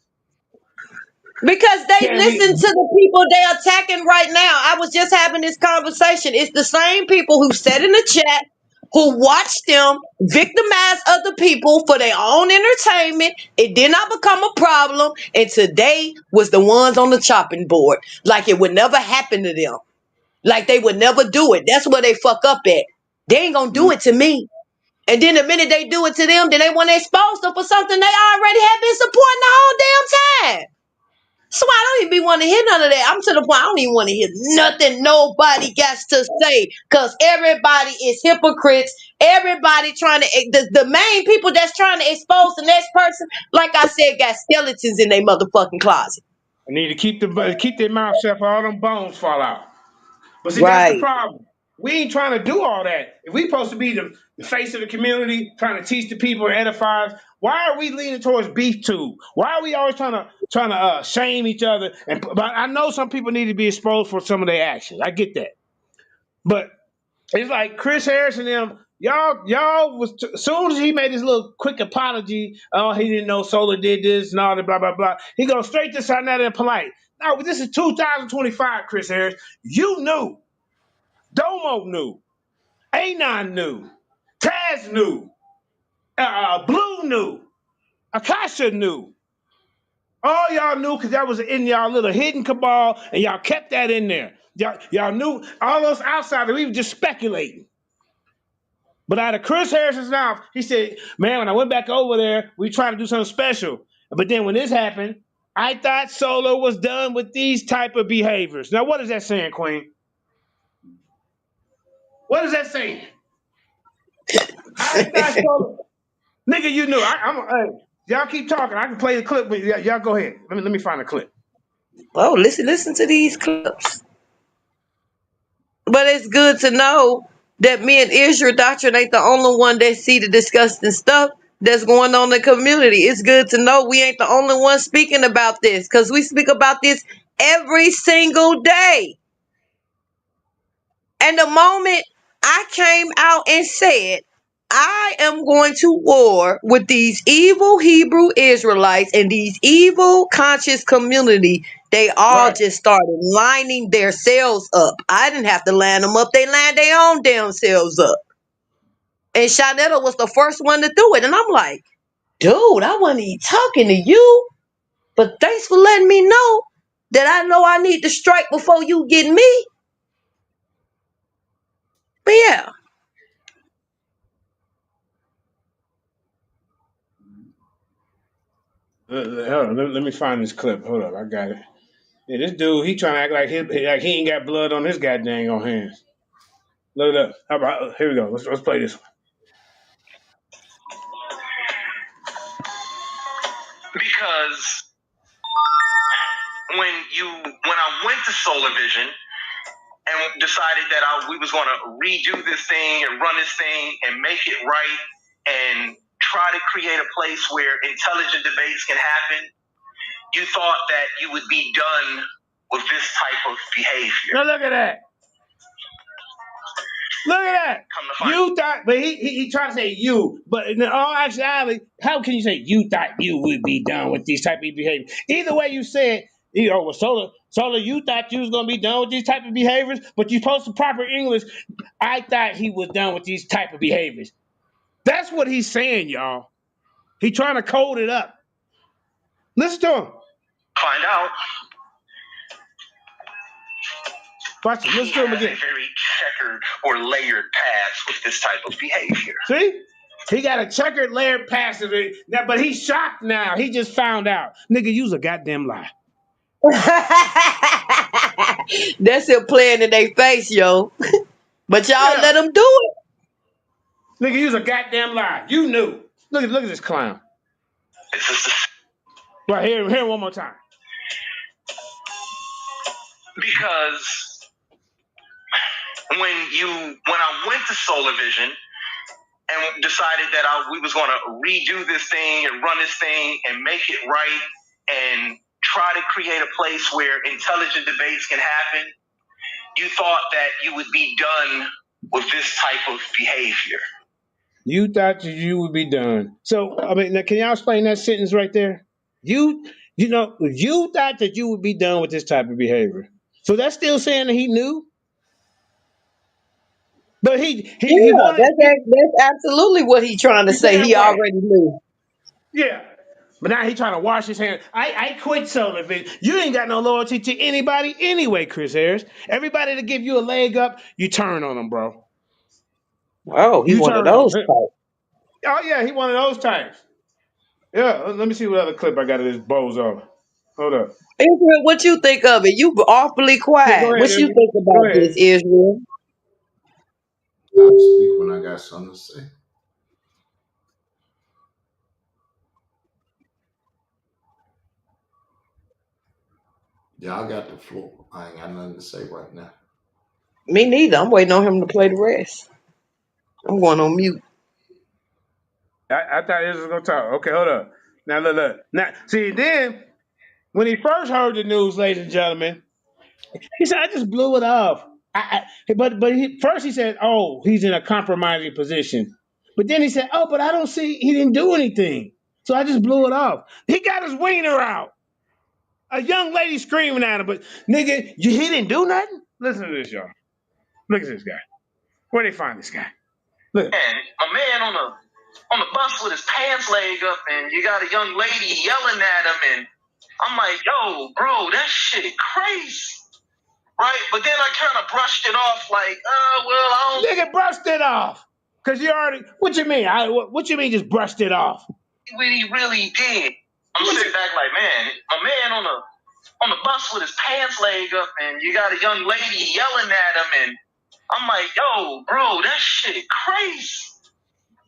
[SPEAKER 6] Because they
[SPEAKER 7] Can
[SPEAKER 6] listen
[SPEAKER 7] we?
[SPEAKER 6] to the people they attacking right now. I was just having this conversation. It's the same people who said in the chat, who watched them victimize other people for their own entertainment. It did not become a problem. And today was the ones on the chopping board. Like it would never happen to them. Like they would never do it. That's where they fuck up at. They ain't gonna do it to me. And then the minute they do it to them, then they want to expose them for something they already have been supporting the whole damn time. So I don't even want to hear none of that. I'm to the point I don't even want to hear nothing nobody got to say because everybody is hypocrites. Everybody trying to the main people that's trying to expose the next person, like I said, got skeletons in their motherfucking closet.
[SPEAKER 7] I need to keep their mouth shut for all them bones fall out. But see, that's the
[SPEAKER 6] Right.
[SPEAKER 7] problem. We ain't trying to do all that. If we supposed to be the face of the community, trying to teach the people and edify us, why are we leaning towards beef too? Why are we always trying to shame each other? But I know some people need to be exposed for some of their actions. I get that. But it's like Chris Harris and them. Y'all was as soon as he made his little quick apology. Oh, he didn't know Solar did this and all that, blah blah blah. He goes straight to Sarnetta and polite. No, this is 2025, Chris Harris. You knew, Domo knew, Anon knew, Taz knew, Blue knew, Akasha knew. All y'all knew because that was in y'all little hidden cabal, and y'all kept that in there. Y'all knew all those outsiders. We were just speculating. But out of Chris Harris's mouth, he said, man, when I went back over there, we tried to do something special. But then when this happened, I thought Solo was done with these type of behaviors. Now, what is that saying, Queen? What is that saying? I thought Solo. Nigga, you knew. Hey, y'all keep talking. I can play the clip, but y'all go ahead. Let me find the clip.
[SPEAKER 6] Oh, listen to these clips. But it's good to know. that me and Israel Doctrine ain't the only one that see the disgusting stuff that's going on in the community. It's good to know we ain't the only one speaking about this, because we speak about this every single day. And the moment I came out and said, I am going to war with these evil Hebrew Israelites and these evil conscious community, they all
[SPEAKER 7] Right.
[SPEAKER 6] just started lining themselves up. I didn't have to line them up. They lined their own damn selves up. And Shanetta was the first one to do it. And I'm like, dude, I wasn't even talking to you. But thanks for letting me know that I know I need to strike before you get me. But yeah.
[SPEAKER 7] Hold on, let me find this clip. Hold up, I got it. Yeah, this dude, he trying to act like he ain't got blood on his goddamn on hands. Look it up. How about, here we go. Let's play this one. Because when I went to Solar Vision and decided that we was going to redo this thing and run this thing and make it right and try to create a place where intelligent debates can happen, you thought that you would be done with this type of behavior. Now look at that. Look at that. You thought, but he tried to say you, but in all actuality, how can you say you thought you would be done with these type of behaviors? Either way you said, well, Solar, you thought you was gonna be done with these type of behaviors, but you posted proper English. I thought he was done with these type of behaviors. That's what he's saying, y'all. He trying to code it up. Listen to him. Find out. Watch it. Listen to him again. A very checkered or layered past with this type of behavior. See? He got a checkered layered past of it. Now, but he's shocked now. He just found out. Nigga, use a goddamn lie.
[SPEAKER 6] That's him playing in their face, yo. But y'all let him do it.
[SPEAKER 7] Nigga, use a goddamn lie. You knew. Look at this clown. Right, here one more time. Because when I went to Solar Vision and decided that we was going to redo this thing and run this thing and make it right and try to create a place where intelligent debates can happen, you thought that you would be done with this type of behavior. You thought that you would be done. So, I mean, now, can y'all explain that sentence right there? You thought that you would be done with this type of behavior. So that's still saying that he knew? But he
[SPEAKER 6] Yeah,
[SPEAKER 7] wanted.
[SPEAKER 6] that's absolutely what he's trying to
[SPEAKER 7] He
[SPEAKER 6] say.
[SPEAKER 7] damn
[SPEAKER 6] He
[SPEAKER 7] right.
[SPEAKER 6] already knew.
[SPEAKER 7] Yeah. But now he trying to wash his hands. I quit Solar Vision. You ain't got no loyalty to anybody anyway, Chris Harris. Everybody to give you a leg up, you turn on them, bro.
[SPEAKER 6] Oh, he
[SPEAKER 7] You
[SPEAKER 6] one of
[SPEAKER 7] turn on
[SPEAKER 6] those
[SPEAKER 7] them.
[SPEAKER 6] type.
[SPEAKER 7] Oh, yeah, he one of those types. Yeah, let me see what other clip I got of this bozo. Hold up.
[SPEAKER 6] Israel, what you think of it? You awfully
[SPEAKER 7] Yeah, go
[SPEAKER 6] quiet.
[SPEAKER 7] ahead,
[SPEAKER 6] What you
[SPEAKER 7] Israel.
[SPEAKER 6] think
[SPEAKER 7] Go
[SPEAKER 6] about this,
[SPEAKER 7] ahead.
[SPEAKER 6] Israel?
[SPEAKER 1] I speak when I got something to say. Y'all got the floor. I ain't got nothing to say right now.
[SPEAKER 6] Me neither. I'm waiting on him to play the rest. I'm going on mute.
[SPEAKER 7] I thought Israel was going to talk. Okay, hold up. Now, look. Now, see, then, when he first heard the news, ladies and gentlemen, he said, I just blew it off. First he said, oh, he's in a compromising position. But then he said, oh, but I don't see, he didn't do anything. So I just blew it off. He got his wiener out. A young lady screaming at him, but nigga, he didn't do nothing? Listen to this, y'all. Look at this guy. Where they find this guy? Look. And a man on the bus with his pants leg up, and you got a young lady yelling at him, and I'm like, yo, bro, that shit crazy. Right? But then I kind of brushed it off like, well, I don't... Nigga, brushed it off. Because you already... What you mean? What you mean just brushed it off? What he really did. I'm sitting back like, man, a man on the bus with his pants leg up, and you got a young lady yelling at him, and I'm like, yo, bro, that shit crazy.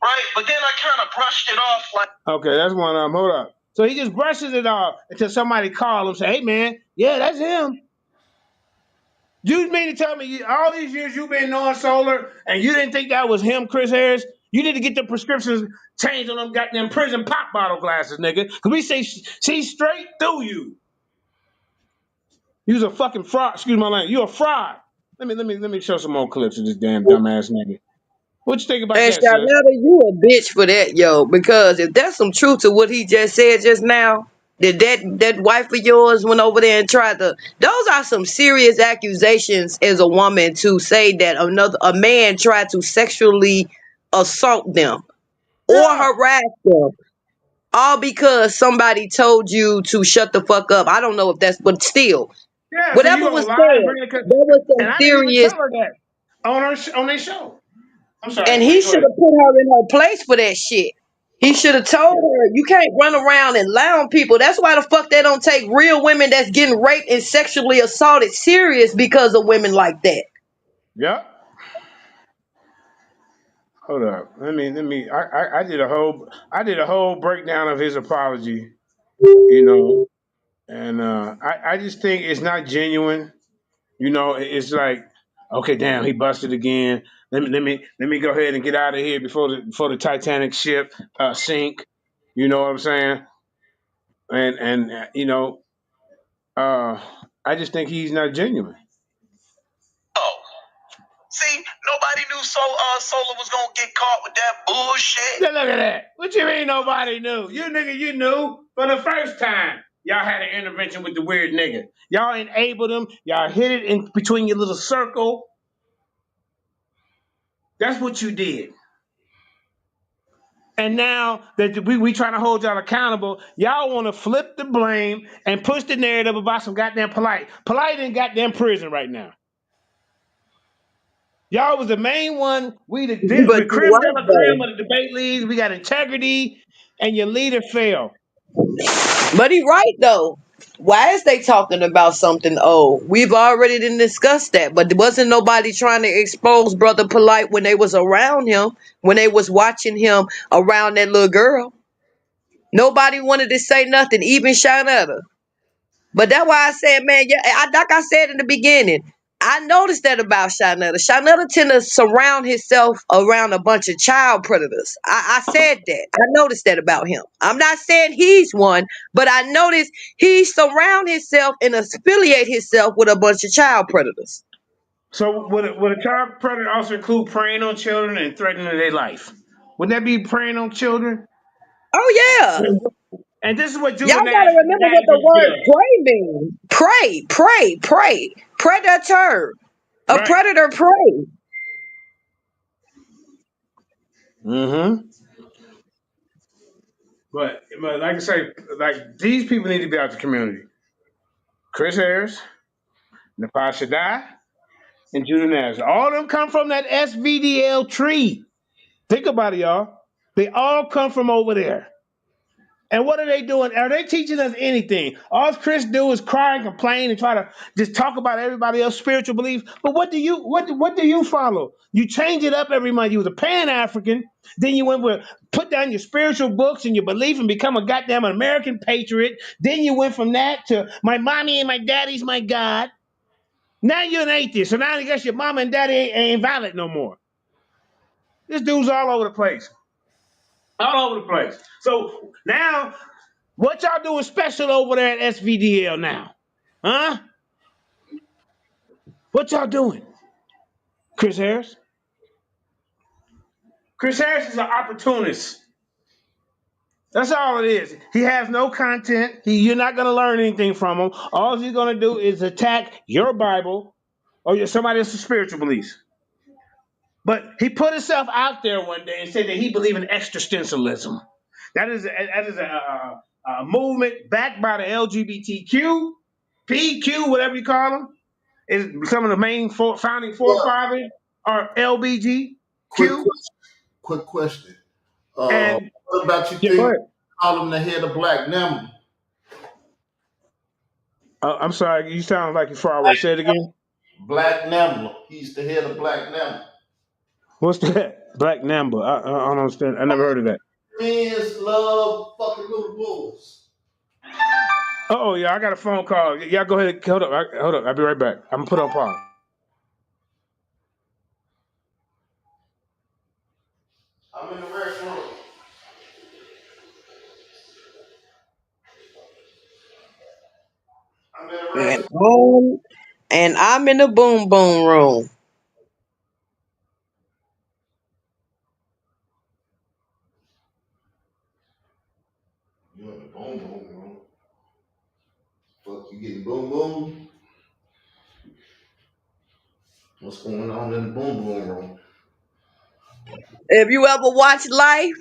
[SPEAKER 7] Right? But then I kind of brushed it off like... Okay, that's one of them. Hold up. So he just brushes it off until somebody calls him and say, hey, man, yeah, that's him. You mean to tell me all these years you've been knowing Solar and you didn't think that was him, Chris Harris? You need to get the prescriptions changed on them goddamn prison pop bottle glasses, nigga. Cause we see straight through you. You's a fucking fraud. Excuse my language. You a fraud. Let me show some more clips of this damn dumbass nigga. What you think about
[SPEAKER 6] And
[SPEAKER 7] that, sis?
[SPEAKER 6] Sharnetta, you a bitch for that, yo. Because if there's some truth to what he just said just now, that wife of yours went over there and tried to. Those are some serious accusations as a woman to say that a man tried to sexually assault them or
[SPEAKER 7] Yeah.
[SPEAKER 6] harass them, all because somebody told you to shut the fuck up. I don't know if that's, but still,
[SPEAKER 7] Yeah, so you
[SPEAKER 6] whatever
[SPEAKER 7] gonna
[SPEAKER 6] was
[SPEAKER 7] lie and
[SPEAKER 6] said,
[SPEAKER 7] bring the
[SPEAKER 6] there was
[SPEAKER 7] and
[SPEAKER 6] some
[SPEAKER 7] I didn't even
[SPEAKER 6] serious.
[SPEAKER 7] tell her that on their show. I'm sorry.
[SPEAKER 6] And
[SPEAKER 7] Go
[SPEAKER 6] he
[SPEAKER 7] ahead. Go
[SPEAKER 6] should
[SPEAKER 7] ahead.
[SPEAKER 6] have put her in her place for that shit. He should have told her, you can't run around and lie on people. That's why the fuck they don't take real women that's getting raped and sexually assaulted serious, because of women like that.
[SPEAKER 7] Yep. Hold up. I did a whole breakdown of his apology, you know, and I just think it's not genuine. You know, it's like, okay, damn, he busted again. Let me go ahead and get out of here before the Titanic ship sink. You know what I'm saying? And you know, I just think he's not genuine.
[SPEAKER 2] Oh, see, nobody knew Solar was gonna get caught with that bullshit.
[SPEAKER 7] Now look at that. What you mean nobody knew? You nigga, you knew for the first time. Y'all had an intervention with the weird nigga. Y'all enabled him. Y'all hit it in between your little circle. That's what you did. And now that we trying to hold y'all accountable, y'all want to flip the blame and push the narrative about some goddamn Polite. Polite in goddamn prison right now. Y'all was the main one. We the
[SPEAKER 6] But you're
[SPEAKER 7] creme de
[SPEAKER 6] right
[SPEAKER 7] la creme
[SPEAKER 6] though.
[SPEAKER 7] of the debate leagues. We got integrity, and your leader failed.
[SPEAKER 6] But he right though. Why is they talking about something old? We've already didn't discuss that. But there wasn't nobody trying to expose Brother Polite when they was around him, when they was watching him around that little girl. Nobody wanted to say nothing, even Shanetta. But that's why I said, man, yeah, like I said in the beginning, I noticed that about Shanetta. Shanetta tend to surround himself around a bunch of child predators. I said that. I noticed that about him. I'm not saying he's one, but I noticed he surround himself and affiliate himself with a bunch of child predators.
[SPEAKER 7] So would a child predator also include preying on children and threatening their life? Would that be preying on children?
[SPEAKER 6] Oh yeah.
[SPEAKER 7] And this is what
[SPEAKER 6] Y'all
[SPEAKER 7] juvenile
[SPEAKER 6] gotta remember what the
[SPEAKER 7] advocates
[SPEAKER 6] word
[SPEAKER 7] does.
[SPEAKER 6] prey means. Prey, prey, prey. Predator. A
[SPEAKER 7] Right.
[SPEAKER 6] predator prey.
[SPEAKER 7] Mm-hmm. But like I say, like these people need to be out the community. Chris Harris, Nepal Shaddai, and Judah Nash. All of them come from that SVDL tree. Think about it, y'all. They all come from over there. And what are they doing? Are they teaching us anything? All Chris do is cry and complain and try to just talk about everybody else's spiritual beliefs. But what do you follow? You change it up every month. You was a Pan African, then you went with put down your spiritual books and your belief and become a goddamn American patriot. Then you went from that to my mommy and my daddy's my God. Now you're an atheist. So now I guess your mama and daddy ain't valid no more. This dude's all over the place. All over the place. So now what y'all doing special over there at SVDL now? Huh? What y'all doing? Chris Harris? Chris Harris is an opportunist. That's all it is. He has no content. You're not going to learn anything from him. All he's going to do is attack your Bible or somebody else's spiritual beliefs. But he put himself out there one day and said that he believed in existentialism. That is a movement backed by the LGBTQ, PQ, whatever you call them. Is some of the main founding
[SPEAKER 1] Yeah.
[SPEAKER 7] forefathers are
[SPEAKER 1] Quick
[SPEAKER 7] LBGQ.
[SPEAKER 1] question. Quick question.
[SPEAKER 7] And
[SPEAKER 1] What about you
[SPEAKER 7] yeah, go
[SPEAKER 1] think
[SPEAKER 7] ahead.
[SPEAKER 1] call him the head of Black N.A.M.B.L.E?
[SPEAKER 7] I'm sorry, you sound like you're far away. Say it again.
[SPEAKER 1] Black N.A.M.B.L.E. He's the head of Black N.A.M.B.L.E.
[SPEAKER 7] What's that? Black Namba. I don't understand. I never heard of that.
[SPEAKER 1] Men's love fucking little boys.
[SPEAKER 7] Oh yeah, I got a phone call. Y'all go ahead. Hold up. Hold up. I'll be right back. I'm gonna put on pause.
[SPEAKER 1] I'm in the restroom. I'm in the
[SPEAKER 6] And
[SPEAKER 1] restroom.
[SPEAKER 6] I'm in the boom boom room.
[SPEAKER 1] You in the boom boom room. Fuck, you getting boom boom? What's going on in the boom boom room?
[SPEAKER 6] If you ever watch Life,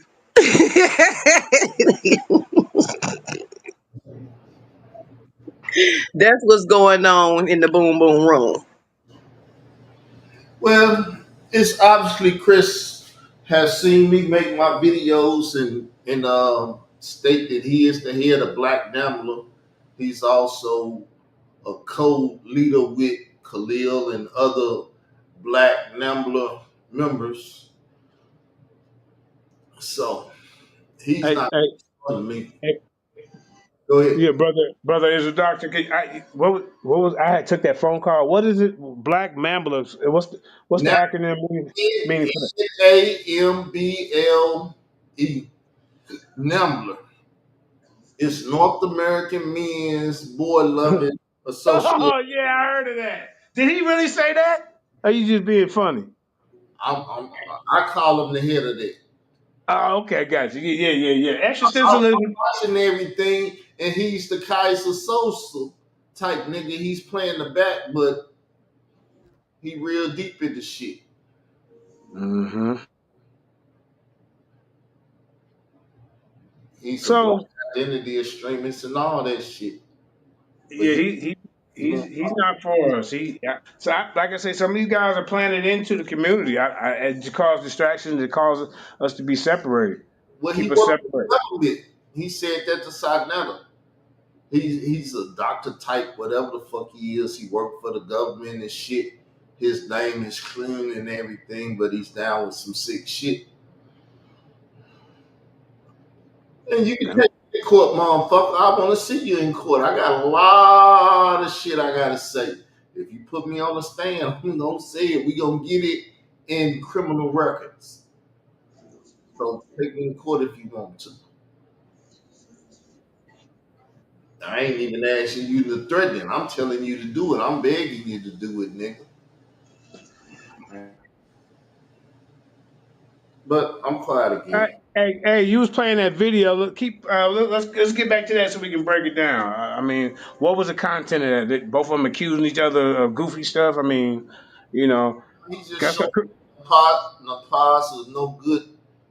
[SPEAKER 6] that's what's going on in the boom boom room.
[SPEAKER 1] Well, it's obviously Chris has seen me make my videos and state that he is the head of Black Gambler. He's also a co-leader with Khalil and other Black N.A.M.B.L.E members. So he's
[SPEAKER 7] Hey,
[SPEAKER 1] not
[SPEAKER 7] hey,
[SPEAKER 1] on me.
[SPEAKER 7] hey,
[SPEAKER 1] Go ahead.
[SPEAKER 7] yeah, brother is a doctor. What was I had took that phone call? What is it? Black Mamblers. What's the
[SPEAKER 1] Now
[SPEAKER 7] acronym meaning for that?
[SPEAKER 1] N.A.M.B.L.E NAMBLR. It's North American Men's Boy Loving Association.
[SPEAKER 7] Oh yeah, I heard of that. Did he really say that? Or you just being funny?
[SPEAKER 1] I'm, I call him the head of that.
[SPEAKER 7] Oh, okay, gotcha. Yeah.
[SPEAKER 1] I'm
[SPEAKER 7] Exorcism.
[SPEAKER 1] watching everything, and he's the Kaiser Sosa type nigga. He's playing the back, but he real deep into shit.
[SPEAKER 7] Mm-hmm.
[SPEAKER 1] He's a black
[SPEAKER 7] So
[SPEAKER 1] identity extremist and all that shit. But
[SPEAKER 7] yeah,
[SPEAKER 1] he won't.
[SPEAKER 7] he's not for us. Like I say, some of these guys are planted into the community. To cause distractions, to cause us to be separated,
[SPEAKER 1] Well, he
[SPEAKER 7] keep us
[SPEAKER 1] worked
[SPEAKER 7] separated.
[SPEAKER 1] with it. He said that to Sarnetta. He's a doctor type, whatever the fuck he is. He worked for the government and shit. His name is clean and everything, but he's down with some sick shit. And you can take me to court, motherfucker. I want to see you in court. I got a lot of shit I gotta say. If you put me on the stand, I'm gonna say it. We gonna get it in criminal records. So take me in court if you want to. I ain't even asking you to threaten. I'm telling you to do it. I'm begging you to do it, nigga. But I'm quiet again.
[SPEAKER 7] Hey, you was playing that video. Let's get back to that so we can break it down. I mean, what was the content of that? Both of them accusing each other of goofy stuff. I mean, you know,
[SPEAKER 1] He just
[SPEAKER 7] got
[SPEAKER 1] showed
[SPEAKER 7] some.
[SPEAKER 1] Napas is no good,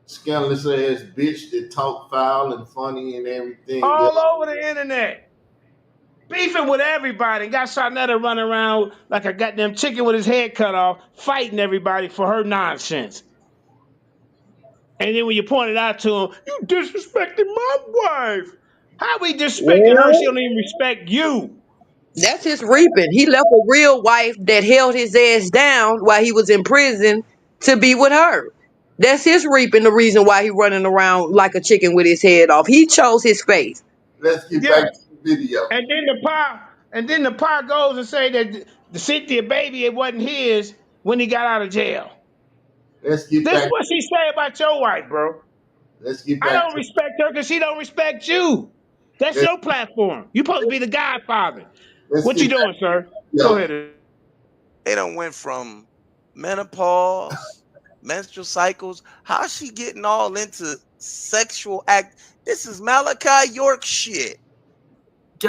[SPEAKER 1] scandalous ass bitch that talk foul and funny and everything
[SPEAKER 7] All
[SPEAKER 1] else.
[SPEAKER 7] over the internet, beefing with everybody. Got Sarnetta running around like a goddamn chicken with his head cut off, fighting everybody for her nonsense. And then when you pointed out to him, you disrespected my wife. How we disrespecting her? She
[SPEAKER 6] Well,
[SPEAKER 7] don't even respect you.
[SPEAKER 6] that's his reaping. He left a real wife that held his ass down while he was in prison to be with her. That's his reaping. The reason why he running around like a chicken with his head off. He chose his fate.
[SPEAKER 1] Let's get
[SPEAKER 7] Yeah.
[SPEAKER 1] back to the video.
[SPEAKER 7] And then the pa goes and say that the Cynthia baby it wasn't his when he got out of jail.
[SPEAKER 1] Let's get
[SPEAKER 7] This is
[SPEAKER 1] back.
[SPEAKER 7] what she say about your wife, bro.
[SPEAKER 1] Let's get
[SPEAKER 7] I
[SPEAKER 1] back
[SPEAKER 7] don't
[SPEAKER 1] to.
[SPEAKER 7] respect her because she don't respect you. That's
[SPEAKER 1] Let's,
[SPEAKER 7] your platform. You supposed to be the godfather.
[SPEAKER 1] let's
[SPEAKER 7] What you
[SPEAKER 1] get back
[SPEAKER 7] doing, sir?
[SPEAKER 1] to the
[SPEAKER 7] Go
[SPEAKER 1] video.
[SPEAKER 7] ahead.
[SPEAKER 2] They done went from menopause, menstrual cycles. How's she getting all into sexual act? This is Malachi York shit.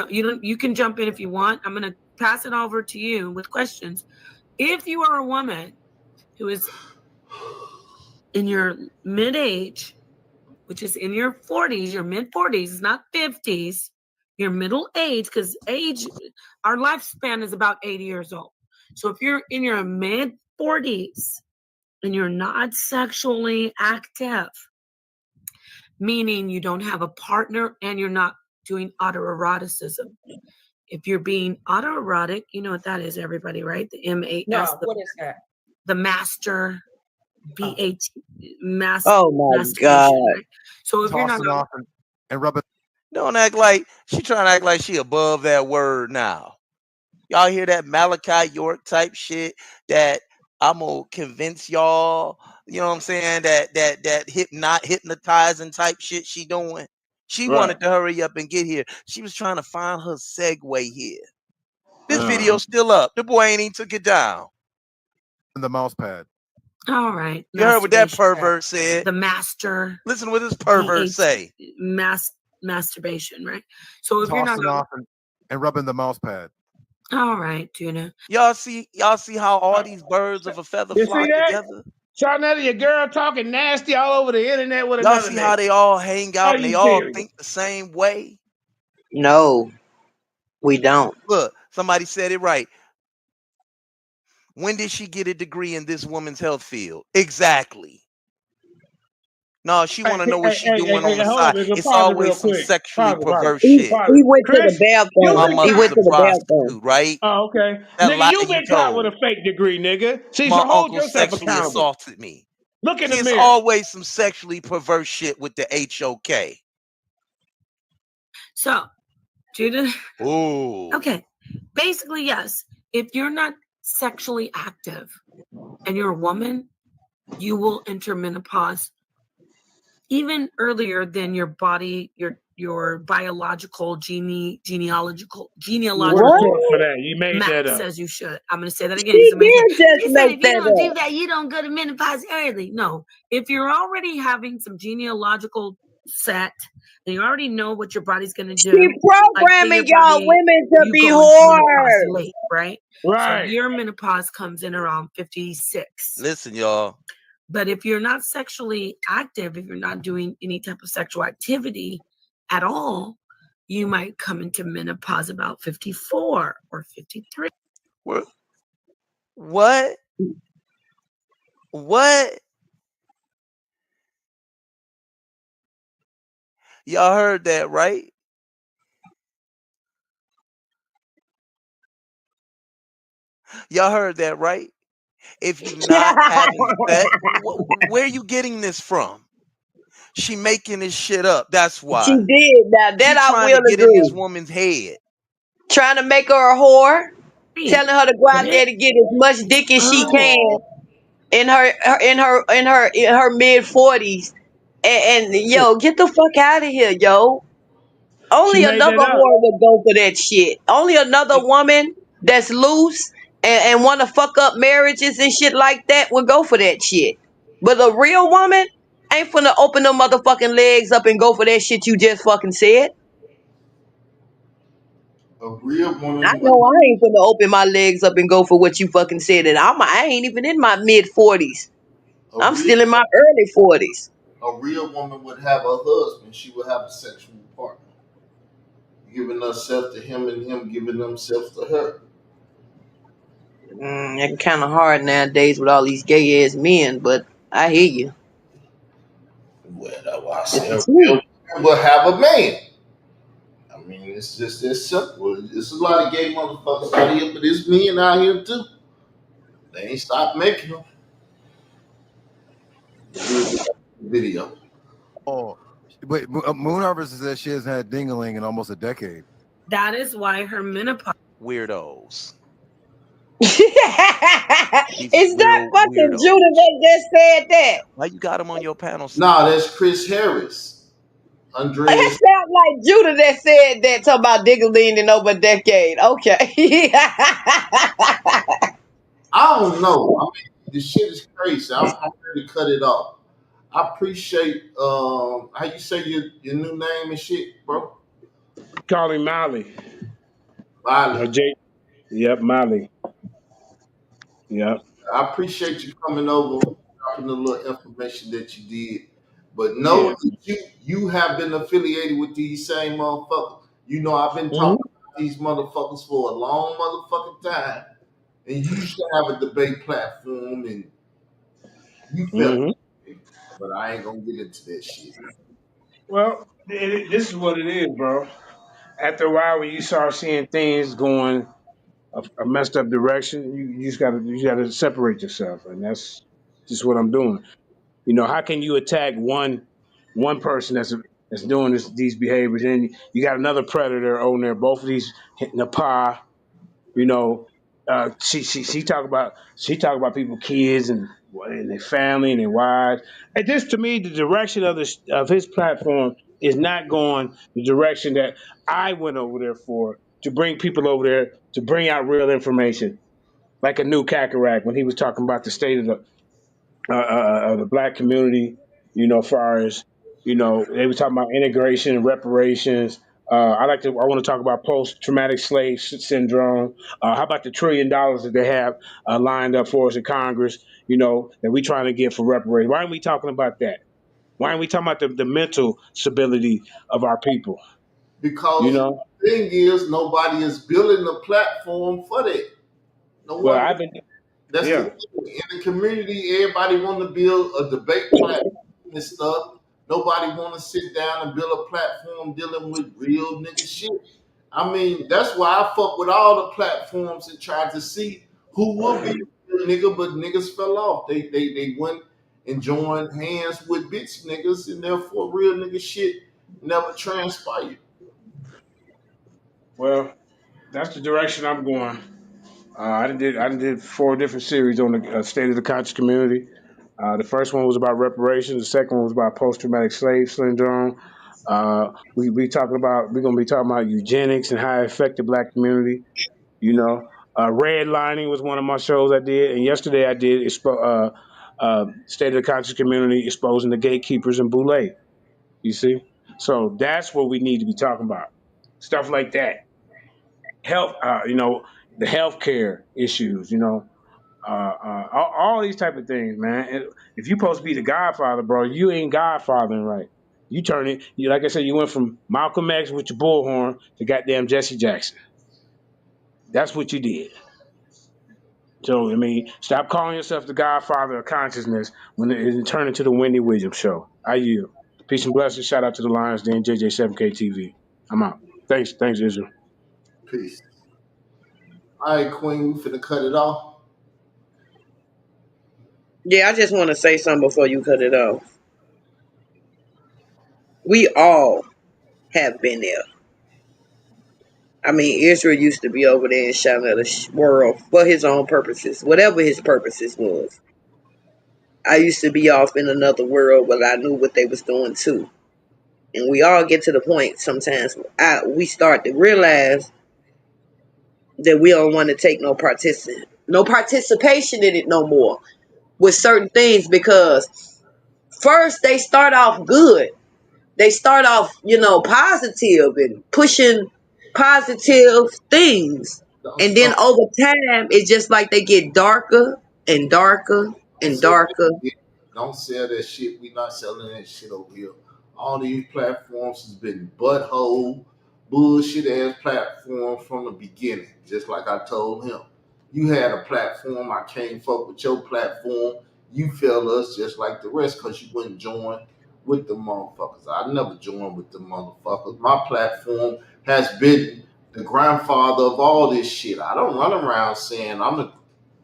[SPEAKER 3] You can jump in if you want. I'm going to pass it over to you with questions. If you are a woman who is in your mid-age, which is in your 40s, your mid-40s, not 50s, your middle age, because age, our lifespan is about 80 years old. So if you're in your mid-40s and you're not sexually active, meaning you don't have a partner and you're not doing autoeroticism. If you're being autoerotic, you know what that is, everybody, right? The M-A-S,
[SPEAKER 4] No, what is that?
[SPEAKER 3] the master, B-A-T,
[SPEAKER 6] Oh my
[SPEAKER 3] masturbation,
[SPEAKER 6] God.
[SPEAKER 3] right? So if you're not,
[SPEAKER 5] Tossing off and rubbing.
[SPEAKER 2] Don't act like she trying to act like she above that word now. Y'all hear that Malachi York type shit? That I'm gonna convince y'all, you know what I'm saying, that not hypnotizing type shit she doing. She
[SPEAKER 7] Right.
[SPEAKER 2] wanted to hurry up and get here. She was trying to find her segue here. This
[SPEAKER 7] Uh-huh.
[SPEAKER 2] video's still up. The boy ain't even took it down.
[SPEAKER 5] And the mouse pad.
[SPEAKER 3] All right.
[SPEAKER 2] You heard what that
[SPEAKER 3] Masturbation.
[SPEAKER 2] pervert said?
[SPEAKER 3] The master.
[SPEAKER 2] Listen to what this
[SPEAKER 3] He
[SPEAKER 2] pervert
[SPEAKER 3] hates
[SPEAKER 2] say.
[SPEAKER 3] masturbation, right? So if you're not
[SPEAKER 5] Tossing off and rubbing the mouse pad.
[SPEAKER 3] all right, Tuna.
[SPEAKER 2] Y'all see how all these birds of a feather
[SPEAKER 7] You see
[SPEAKER 2] flock
[SPEAKER 7] that?
[SPEAKER 2] together?
[SPEAKER 7] Shawnetta, your girl talking nasty all over the internet with
[SPEAKER 2] Y'all
[SPEAKER 7] another
[SPEAKER 2] see how
[SPEAKER 7] nigga.
[SPEAKER 2] they all hang
[SPEAKER 7] How
[SPEAKER 2] out and they
[SPEAKER 7] you
[SPEAKER 2] all
[SPEAKER 7] feeling?
[SPEAKER 2] think the same way?
[SPEAKER 6] No, we don't.
[SPEAKER 2] Look, somebody said it right. When did she get a degree in this woman's health field? Exactly. No, she
[SPEAKER 7] Hey,
[SPEAKER 2] want to know what she doing on
[SPEAKER 7] hey,
[SPEAKER 2] the
[SPEAKER 7] hold up,
[SPEAKER 2] side.
[SPEAKER 7] nigga.
[SPEAKER 2] It's
[SPEAKER 7] Pause it real
[SPEAKER 2] always some
[SPEAKER 7] quick.
[SPEAKER 2] sexually
[SPEAKER 7] Pause it, pause
[SPEAKER 2] perverse
[SPEAKER 7] it.
[SPEAKER 6] He,
[SPEAKER 2] shit.
[SPEAKER 7] Pause
[SPEAKER 6] he
[SPEAKER 7] it.
[SPEAKER 6] went to the
[SPEAKER 7] Chris, you've
[SPEAKER 2] My
[SPEAKER 6] bathroom.
[SPEAKER 7] been
[SPEAKER 6] He
[SPEAKER 2] mother's
[SPEAKER 6] went
[SPEAKER 2] a
[SPEAKER 7] caught.
[SPEAKER 6] to the bathroom.
[SPEAKER 2] prostitute, right?
[SPEAKER 7] Oh, okay.
[SPEAKER 2] That
[SPEAKER 7] Nigga,
[SPEAKER 2] lie
[SPEAKER 7] you've
[SPEAKER 2] you
[SPEAKER 7] been caught with
[SPEAKER 2] told.
[SPEAKER 7] a fake degree, nigga. See, so
[SPEAKER 2] My
[SPEAKER 7] hold
[SPEAKER 2] uncle
[SPEAKER 7] yourself
[SPEAKER 2] sexually
[SPEAKER 7] accountable.
[SPEAKER 2] assaulted me.
[SPEAKER 7] Look in
[SPEAKER 2] See,
[SPEAKER 7] the
[SPEAKER 2] it's
[SPEAKER 7] mirror.
[SPEAKER 2] always some sexually perverse shit with the HOK.
[SPEAKER 3] So, Judah.
[SPEAKER 2] Ooh.
[SPEAKER 3] Okay. Basically, yes. If you're not sexually active and you're a woman, you will enter menopause even earlier than your body, your biological genealogical
[SPEAKER 7] You would have
[SPEAKER 6] What?
[SPEAKER 7] court for that. You made
[SPEAKER 3] map
[SPEAKER 7] that up.
[SPEAKER 3] says you should. I'm going to say that again because
[SPEAKER 6] She
[SPEAKER 3] somebody said
[SPEAKER 6] did just
[SPEAKER 3] she said
[SPEAKER 6] make
[SPEAKER 3] if you
[SPEAKER 6] that
[SPEAKER 3] don't do
[SPEAKER 6] up.
[SPEAKER 3] that, you don't go to menopause early. No, if you're already having some genealogical set and you already know what your body's going to
[SPEAKER 6] She
[SPEAKER 3] do, like say
[SPEAKER 6] programming
[SPEAKER 3] your
[SPEAKER 6] y'all
[SPEAKER 3] body,
[SPEAKER 6] women to
[SPEAKER 3] you
[SPEAKER 6] be
[SPEAKER 3] go into menopause
[SPEAKER 6] whores.
[SPEAKER 3] late, right? So
[SPEAKER 7] Right.
[SPEAKER 3] your menopause comes in around 56.
[SPEAKER 2] Listen, y'all.
[SPEAKER 3] But if you're not sexually active, if you're not doing any type of sexual activity at all, you might come into menopause about 54 or 53.
[SPEAKER 2] What? What? Y'all heard that, right? Y'all heard that, right? If you not having sex, where are you getting this from? She making this shit up. That's
[SPEAKER 6] She
[SPEAKER 2] why.
[SPEAKER 6] did. Now that
[SPEAKER 2] She
[SPEAKER 6] I
[SPEAKER 2] trying to
[SPEAKER 6] will
[SPEAKER 2] get in this
[SPEAKER 6] agree.
[SPEAKER 2] woman's head.
[SPEAKER 6] Trying to make her a whore, telling her to go out
[SPEAKER 3] It
[SPEAKER 6] there to get as much
[SPEAKER 3] is
[SPEAKER 6] dick as she
[SPEAKER 3] fun.
[SPEAKER 6] can in her mid 40s. And yo, get the fuck out of here, yo.
[SPEAKER 7] She
[SPEAKER 6] Only
[SPEAKER 7] made
[SPEAKER 6] another
[SPEAKER 7] that up.
[SPEAKER 6] whore would go for that shit. Only another woman that's loose and want to fuck up marriages and shit like that would go for that shit. But a real woman ain't finna open them motherfucking legs up and go for that shit you just fucking said.
[SPEAKER 1] A real
[SPEAKER 6] I
[SPEAKER 1] woman would.
[SPEAKER 6] know I ain't finna open my legs up and go for what you fucking said. And I ain't even in my mid 40s.
[SPEAKER 1] A
[SPEAKER 6] I'm
[SPEAKER 1] real
[SPEAKER 6] still in my early 40s.
[SPEAKER 1] a real woman would have a husband. She would have a sexual partner, giving herself to him and him giving themselves to her.
[SPEAKER 6] It's kind of hard nowadays with all these gay ass men, but I hear you.
[SPEAKER 1] Well, that's why I
[SPEAKER 6] It's
[SPEAKER 1] say
[SPEAKER 6] the
[SPEAKER 1] a
[SPEAKER 6] truth.
[SPEAKER 1] real woman will have a man. I mean, it's just as simple. There's a lot of gay motherfuckers out here, but there's men out here too. They ain't stopped making them. Did the video.
[SPEAKER 5] Oh, but Moon Harvest says she hasn't had ding-a-ling in almost a decade.
[SPEAKER 3] That is why her menopause.
[SPEAKER 2] Weirdos.
[SPEAKER 6] Is
[SPEAKER 2] These
[SPEAKER 6] that
[SPEAKER 2] real
[SPEAKER 6] fucking Judah
[SPEAKER 2] weirdos.
[SPEAKER 6] that just said that?
[SPEAKER 2] Why you got him on your panel?
[SPEAKER 1] Nah, that's Chris Harris.
[SPEAKER 6] That
[SPEAKER 1] Andreas.
[SPEAKER 6] sounds like Judah that said that talking about Diggling in over a decade. Okay.
[SPEAKER 1] I don't know. I mean, the shit is crazy. I'm ready to cut it off. I appreciate how you say your new name and shit, bro.
[SPEAKER 7] Call him Molly.
[SPEAKER 1] Violet.
[SPEAKER 7] Or Jay. Yep, Molly. Yep.
[SPEAKER 1] I appreciate you coming over, dropping the little information that you did. But know
[SPEAKER 7] Yeah.
[SPEAKER 1] that you have been affiliated with these same motherfuckers. You know, I've been
[SPEAKER 6] Mhm.
[SPEAKER 1] talking about these motherfuckers for a long motherfucking time. And you should have a debate platform and you felt
[SPEAKER 7] Hmm.
[SPEAKER 1] it. But I ain't gonna get into that shit.
[SPEAKER 7] Well, this is what it is, bro. After a while, when you start seeing things going a messed up direction, you just gotta separate yourself, and that's just what I'm doing. You know, how can you attack one person that's doing these behaviors, and you got another predator on there, both of these hitting the par, you know. She talk about people, kids, and their family and their wives. And this, to me, the direction of his platform is not going the direction that I went over there for, to bring people over there to bring out real information, like a new Kakarak when he was talking about the state of the black community. Far as they were talking about integration and reparations. I want to talk about post traumatic slave syndrome. How about the $1 trillion that they have lined up for us in Congress? That we trying to get for reparations. Why aren't we talking about that? Why aren't we talking about the mental stability of our people? You
[SPEAKER 1] Because
[SPEAKER 7] know.
[SPEAKER 1] the thing is, nobody is building a platform for that. No
[SPEAKER 7] Well,
[SPEAKER 1] one.
[SPEAKER 7] I've been.
[SPEAKER 1] That's the
[SPEAKER 7] Yeah.
[SPEAKER 1] thing. In the community, everybody want to build a debate platform and stuff. Nobody want to sit down and build a platform dealing with real nigga shit. I mean, that's why I fuck with all the platforms and tried to see who would be a real nigga, but niggas fell off. They went and joined hands with bitch niggas, and therefore real nigga shit never transpired.
[SPEAKER 7] Well, that's the direction I'm going. I did 4 different series on the state of the conscious community. The first one was about reparations. The second one was about post traumatic slave syndrome. We're gonna be talking about eugenics and how it affected black community. You know, redlining was one of my shows I did, and yesterday I did state of the conscious community exposing the gatekeepers in Boulay. You see, so that's what we need to be talking about. Stuff like that. Health, the healthcare issues. All these type of things, man. If you supposed to be the Godfather, bro, you ain't Godfathering right. You turn it, like I said, you went from Malcolm X with your bullhorn to goddamn Jesse Jackson. That's what you did. So I mean, stop calling yourself the Godfather of consciousness when it turned into the Wendy Williams show. I yield. Peace and blessings. Shout out to the Lions Den, JJ7K TV. I'm out. Thanks, Israel.
[SPEAKER 1] Peace. All right, Queen, we finna cut it off.
[SPEAKER 6] Yeah, I just want to say something before you cut it off. We all have been there. I mean, Israel used to be over there in shouting at the world for his own purposes, whatever his purposes was. I used to be off in another world, but I knew what they was doing too. And we all get to the point sometimes we start to realize that we don't want to take no participation in it no more with certain things, because first they start off good. They start off, positive and pushing positive things.
[SPEAKER 1] Don't
[SPEAKER 6] And then
[SPEAKER 1] start.
[SPEAKER 6] over time, it's just like they get darker and darker
[SPEAKER 1] Don't
[SPEAKER 6] and
[SPEAKER 1] sell that
[SPEAKER 6] darker.
[SPEAKER 1] shit. Don't sell that shit. We not selling that shit over here. All these platforms has been butthole, bullshit ass platform from the beginning. Just like I told him. You had a platform. I can't fuck with your platform. You failed us just like the rest because you wouldn't join with the motherfuckers. I never joined with the motherfuckers. My platform has been the grandfather of all this shit. I don't run around saying I'm the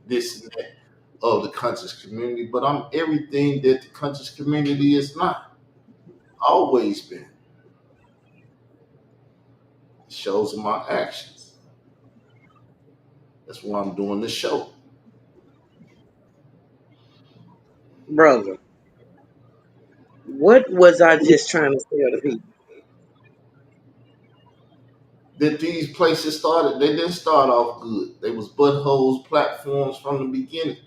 [SPEAKER 1] this and that of the conscious community, but I'm everything that the conscious community is not. Always been. It shows in my actions. That's why I'm doing the show.
[SPEAKER 6] Brother, what was I just trying to tell the people?
[SPEAKER 1] That these places started, they didn't start off good. They was buttholes platforms from the beginning.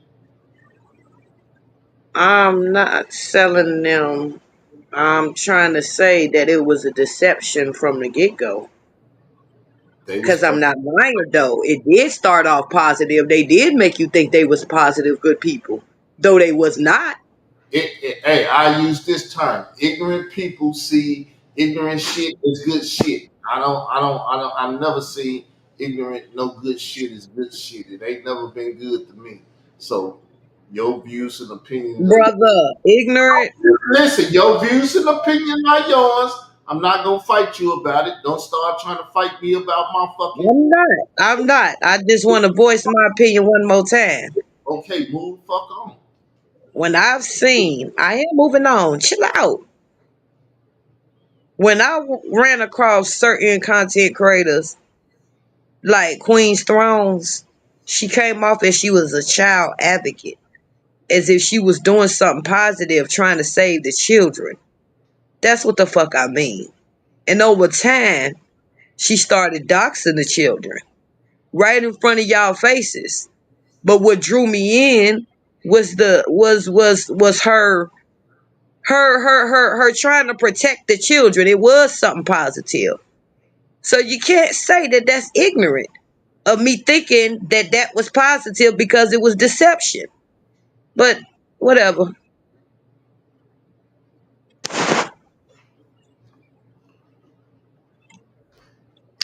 [SPEAKER 6] I'm not selling them. I'm trying to say that it was a deception from the get go.
[SPEAKER 1] They was
[SPEAKER 6] Because I'm not lying though. It did start off positive. They did make you think they was positive, good people. Though they was not.
[SPEAKER 1] hey, I use this term. Ignorant people see ignorant shit as good shit. I never see ignorant no good shit is good shit. It ain't never been good to me. So your views and opinions are
[SPEAKER 6] Brother, ignorant.
[SPEAKER 1] listen, your views and opinions are yours. I'm not gonna fight you about it. Don't start trying to fight me about my fucking
[SPEAKER 6] I'm not. I'm not. I just want to voice my opinion one more time.
[SPEAKER 1] okay, move the fuck on.
[SPEAKER 6] When I've seen, I am moving on. Chill out. When I ran across certain content creators like Queen's Thrones, She came off as she was a child advocate, as if she was doing something positive trying to save the children. That's what the fuck I mean. And over time, she started doxing the children right in front of y'all faces. But what drew me in was her trying to protect the children. It was something positive. So you can't say that that's ignorant of me thinking that that was positive because it was deception. But whatever.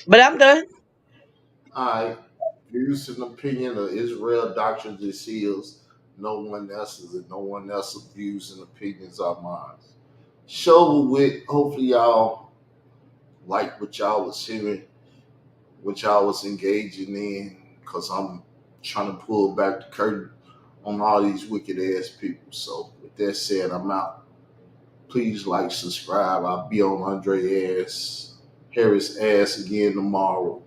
[SPEAKER 6] But I'm done.
[SPEAKER 1] I views and opinion of Israel doctrines and seals. No one else's and no one else's views and opinions are mine. Show with hopefully y'all like what y'all was hearing, what y'all was engaging in, because I'm trying to pull back the curtain on all these wicked ass people. So with that said, I'm out. Please like, subscribe. I'll be on Andreas Harris ass again tomorrow.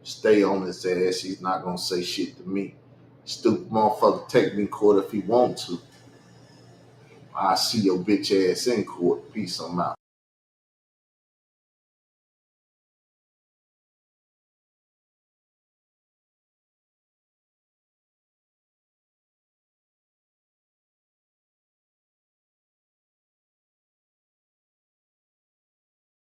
[SPEAKER 1] Stay on his ass. He's not gonna say shit to me. Stupid motherfucker take me in court if he want to. I see your bitch ass in court. Peace. I'm out.